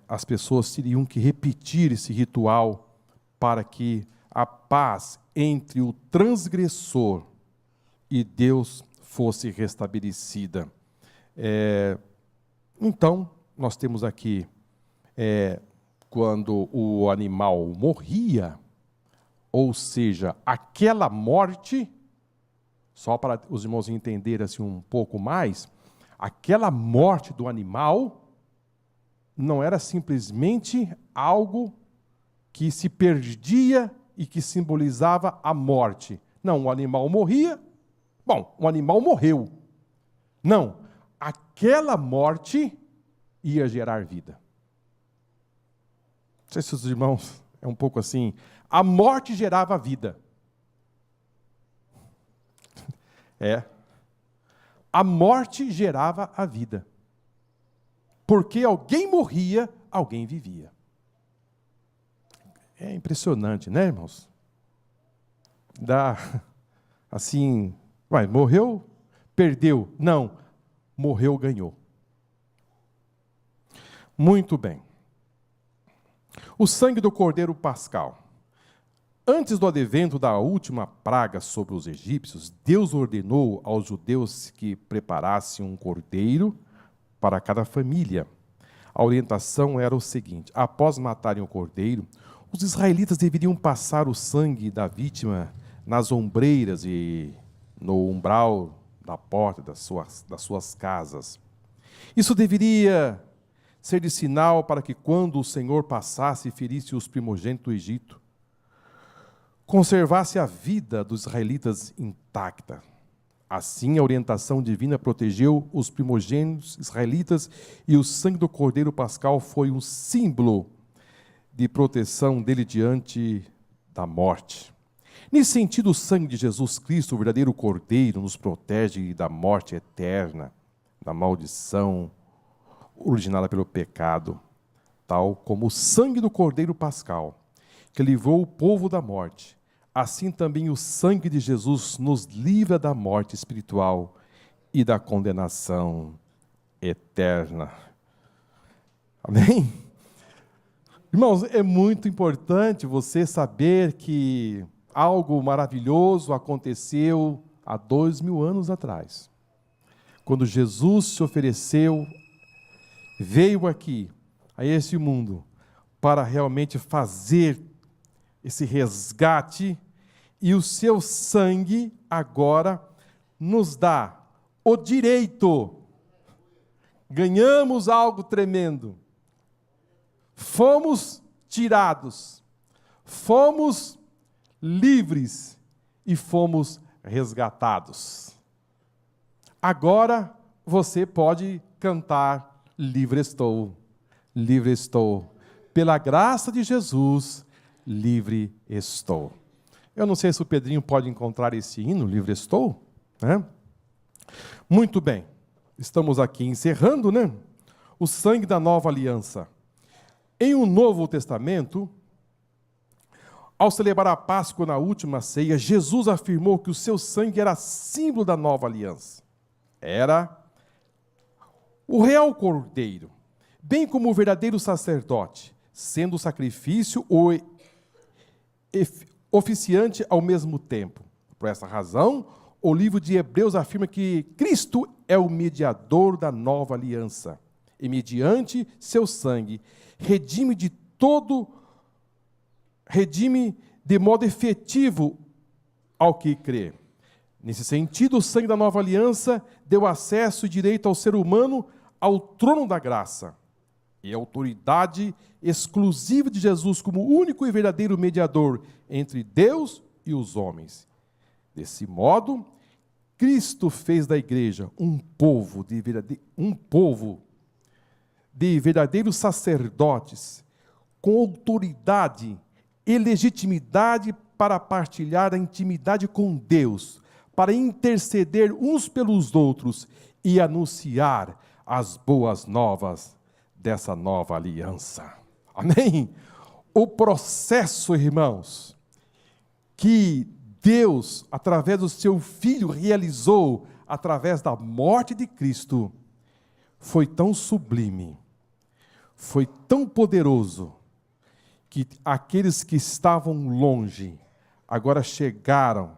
as pessoas teriam que repetir esse ritual para que a paz entre o transgressor e Deus fosse restabelecida. Então, nós temos aqui, quando o animal morria, ou seja, aquela morte, só para os irmãos entenderem assim um pouco mais, aquela morte do animal não era simplesmente algo que se perdia e que simbolizava a morte. Não, o animal morria, o animal morreu. Não, aquela morte ia gerar vida. Não sei se os irmãos, é um pouco assim, a morte gerava vida. A morte gerava a vida. Porque alguém morria, alguém vivia. É impressionante, né, irmãos? Assim, morreu, perdeu. Não, morreu, ganhou. Muito bem. O sangue do cordeiro pascal. Antes do advento da última praga sobre os egípcios, Deus ordenou aos judeus que preparassem um cordeiro para cada família. A orientação era o seguinte: após matarem o cordeiro, os israelitas deveriam passar o sangue da vítima nas ombreiras e no umbral da porta das suas casas. Isso deveria ser de sinal para que, quando o Senhor passasse e ferisse os primogênitos do Egito, conservasse a vida dos israelitas intacta. Assim, a orientação divina protegeu os primogênitos israelitas, e o sangue do cordeiro pascal foi um símbolo de proteção dele diante da morte. Nesse sentido, o sangue de Jesus Cristo, o verdadeiro cordeiro, nos protege da morte eterna, da maldição originada pelo pecado, tal como o sangue do cordeiro pascal, que livrou o povo da morte. Assim também o sangue de Jesus nos livra da morte espiritual e da condenação eterna. Amém? Irmãos, é muito importante você saber que algo maravilhoso aconteceu há 2000 anos atrás. Quando Jesus se ofereceu, veio aqui, a esse mundo, para realmente fazer esse resgate, e o seu sangue agora nos dá o direito. Ganhamos algo tremendo. Fomos tirados, fomos livres e fomos resgatados. Agora você pode cantar: livre estou, livre estou. Pela graça de Jesus, livre estou. Eu não sei se o Pedrinho pode encontrar esse hino, livre estou, né? Muito bem, estamos aqui encerrando, né? O sangue da nova aliança. Em um Novo Testamento, ao celebrar a Páscoa na última ceia, Jesus afirmou que o seu sangue era símbolo da nova aliança. Era o real cordeiro, bem como o verdadeiro sacerdote, sendo o sacrifício o oficiante ao mesmo tempo. Por essa razão, o livro de Hebreus afirma que Cristo é o mediador da nova aliança, e mediante seu sangue, redime de modo efetivo ao que crê. Nesse sentido, o sangue da nova aliança deu acesso e direito ao ser humano ao trono da graça, e a autoridade exclusiva de Jesus como único e verdadeiro mediador entre Deus e os homens. Desse modo, Cristo fez da igreja um povo de verdadeiros sacerdotes, com autoridade e legitimidade para partilhar a intimidade com Deus, para interceder uns pelos outros e anunciar as boas novas dessa nova aliança. Amém? O processo, irmãos, que Deus, através do seu Filho, realizou através da morte de Cristo, foi tão sublime, foi tão poderoso, que aqueles que estavam longe, agora chegaram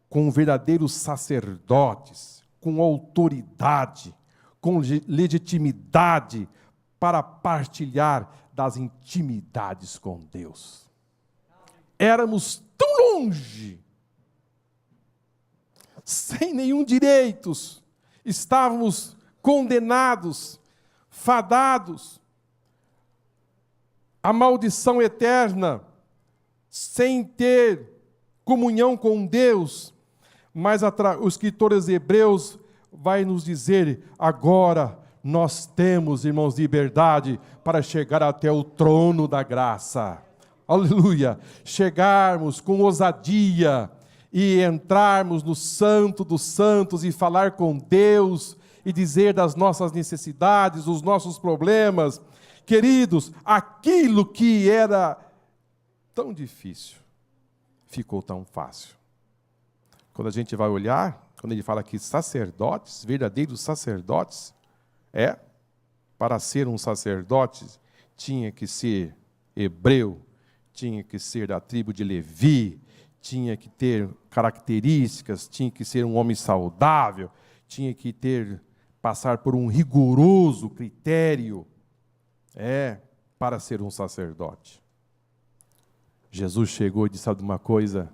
com verdadeiros sacerdotes, com autoridade, com legitimidade, para partilhar das intimidades com Deus. Éramos tão longe, sem nenhum direitos, estávamos condenados, fadados à maldição eterna, sem ter comunhão com Deus, mas o escritor aos Hebreus vai nos dizer: agora nós temos, irmãos, liberdade para chegar até o trono da graça. Aleluia! Chegarmos com ousadia e entrarmos no Santo dos Santos e falar com Deus e dizer das nossas necessidades, dos nossos problemas. Queridos, aquilo que era tão difícil ficou tão fácil. Quando a gente vai olhar, quando ele fala que sacerdotes, verdadeiros sacerdotes, para ser um sacerdote, tinha que ser hebreu, tinha que ser da tribo de Levi, tinha que ter características, tinha que ser um homem saudável, tinha que passar por um rigoroso critério, para ser um sacerdote. Jesus chegou e disse: sabe uma coisa?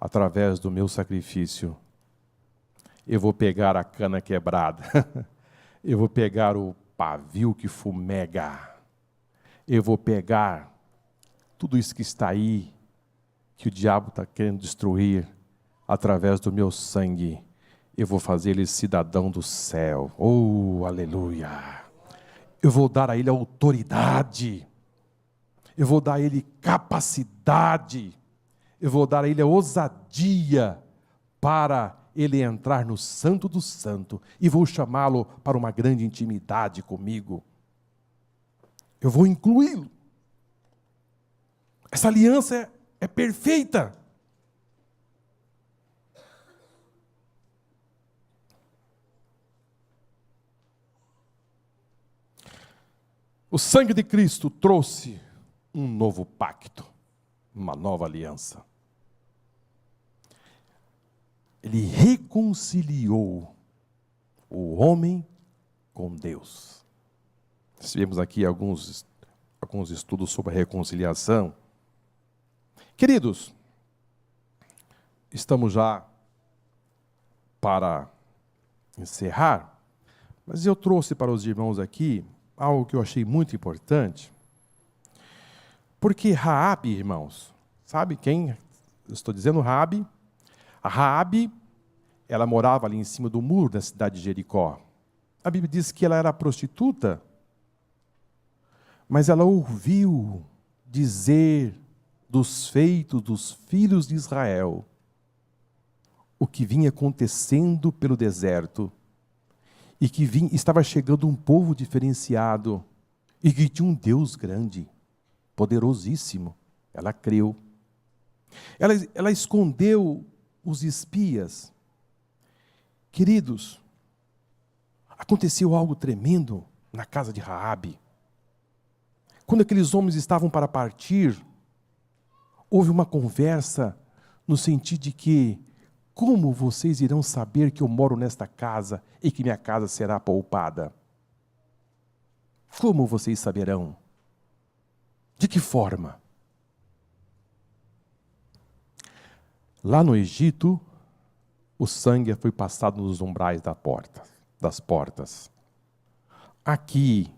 Através do meu sacrifício, eu vou pegar a cana quebrada, eu vou pegar o pavio que fumega, eu vou pegar tudo isso que está aí, que o diabo está querendo destruir, através do meu sangue, eu vou fazer ele cidadão do céu. Oh, aleluia! Eu vou dar a ele autoridade, eu vou dar a ele capacidade, eu vou dar a ele a ousadia para ele entrar no Santo do Santo, e vou chamá-lo para uma grande intimidade comigo. Eu vou incluí-lo. Essa aliança é perfeita. O sangue de Cristo trouxe um novo pacto, uma nova aliança. Ele reconciliou o homem com Deus. Tivemos aqui alguns estudos sobre a reconciliação. Queridos, estamos já para encerrar, mas eu trouxe para os irmãos aqui algo que eu achei muito importante, porque Raabe, irmãos, sabe quem eu estou dizendo? Raabe. A Raabe, ela morava ali em cima do muro da cidade de Jericó. A Bíblia diz que ela era prostituta, mas ela ouviu dizer dos feitos dos filhos de Israel, o que vinha acontecendo pelo deserto, e que estava chegando um povo diferenciado, e que tinha um Deus grande, poderosíssimo. Ela creu. Ela escondeu os espias. Queridos, Aconteceu algo tremendo na casa de Raabe. Quando aqueles homens estavam para partir, houve uma conversa no sentido de que, como vocês irão saber que eu moro nesta casa e que minha casa será poupada? Como vocês saberão? De que forma? Lá no Egito, o sangue foi passado nos umbrais das portas. Aqui,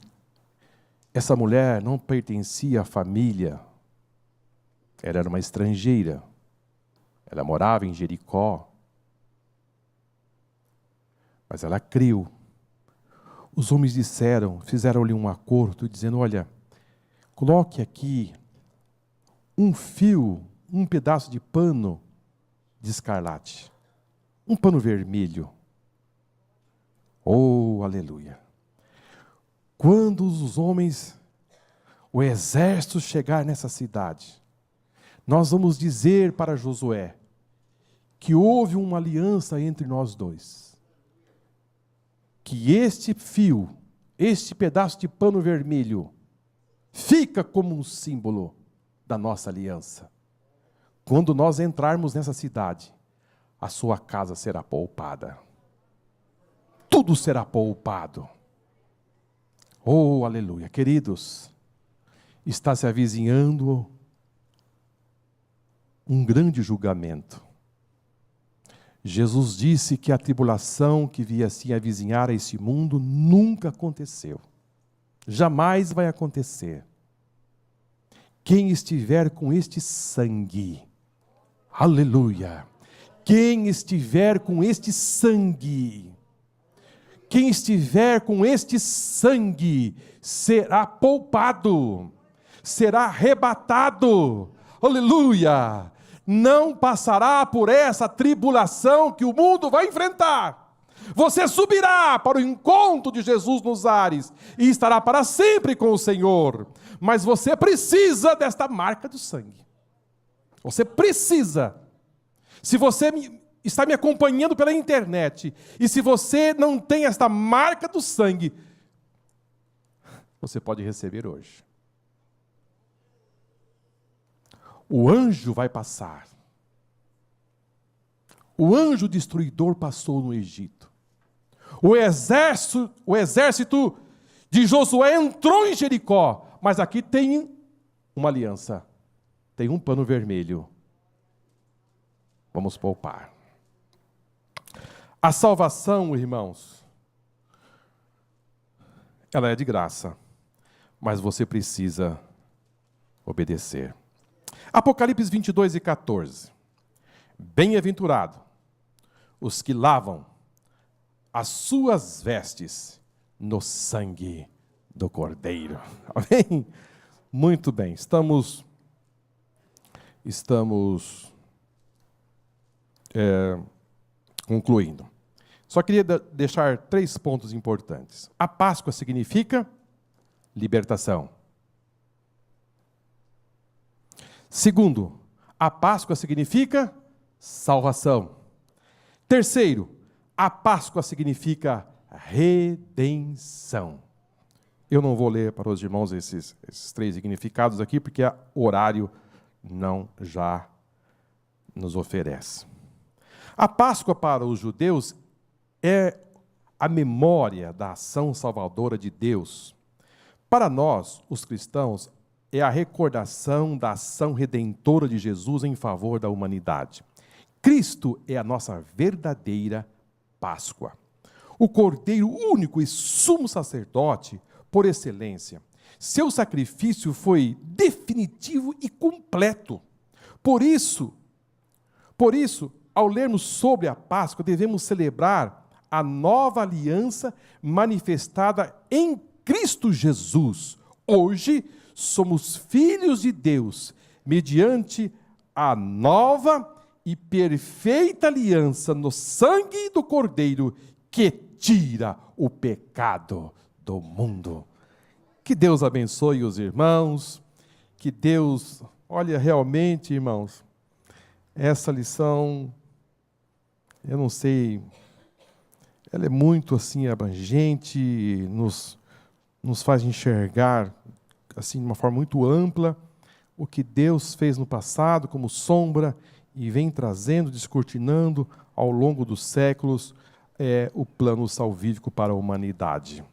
essa mulher não pertencia à família. Ela era uma estrangeira. Ela morava em Jericó. Mas ela creu. Os homens fizeram-lhe um acordo, dizendo, olha, coloque aqui um fio, um pedaço de pano de escarlate. Um pano vermelho. Oh, aleluia. Quando os homens, o exército chegar nessa cidade, nós vamos dizer para Josué que houve uma aliança entre nós dois. Que este fio, este pedaço de pano vermelho, fica como um símbolo da nossa aliança. Quando nós entrarmos nessa cidade, a sua casa será poupada. Tudo será poupado. Oh, aleluia. Queridos, está se avizinhando um grande julgamento. Jesus disse que a tribulação que via assim avizinhar a esse mundo nunca aconteceu. Jamais vai acontecer. Quem estiver com este sangue, aleluia, quem estiver com este sangue, quem estiver com este sangue, será poupado, será arrebatado, aleluia, não passará por essa tribulação que o mundo vai enfrentar. Você subirá para o encontro de Jesus nos ares e estará para sempre com o Senhor. Mas você precisa desta marca do sangue. Você precisa. Se você está me acompanhando pela internet e se você não tem esta marca do sangue, você pode receber hoje. O anjo vai passar. O anjo destruidor passou no Egito. O exército de Josué entrou em Jericó, mas aqui tem uma aliança, tem um pano vermelho. Vamos poupar. A salvação, irmãos, ela é de graça, mas você precisa obedecer. Apocalipse 22:14. Bem-aventurado os que lavam as suas vestes no sangue do Cordeiro. Amém? Muito bem, estamos concluindo. Só queria deixar 3 pontos importantes. A Páscoa significa libertação. Segundo, a Páscoa significa salvação. Terceiro, a Páscoa significa redenção. Eu não vou ler para os irmãos esses 3 significados aqui, porque o horário não já nos oferece. A Páscoa para os judeus é a memória da ação salvadora de Deus. Para nós, os cristãos, é a recordação da ação redentora de Jesus em favor da humanidade. Cristo é a nossa verdadeira Páscoa. O Cordeiro único e sumo sacerdote por excelência. Seu sacrifício foi definitivo e completo. Por isso, ao lermos sobre a Páscoa, devemos celebrar a nova aliança manifestada em Cristo Jesus. Hoje, somos filhos de Deus, mediante a nova e perfeita aliança no sangue do Cordeiro, que tira o pecado do mundo. Que Deus abençoe os irmãos, que Deus, olha, realmente, irmãos, essa lição, eu não sei, ela é muito assim abrangente, nos faz enxergar assim de uma forma muito ampla o que Deus fez no passado como sombra e vem trazendo, descortinando ao longo dos séculos o plano salvífico para a humanidade.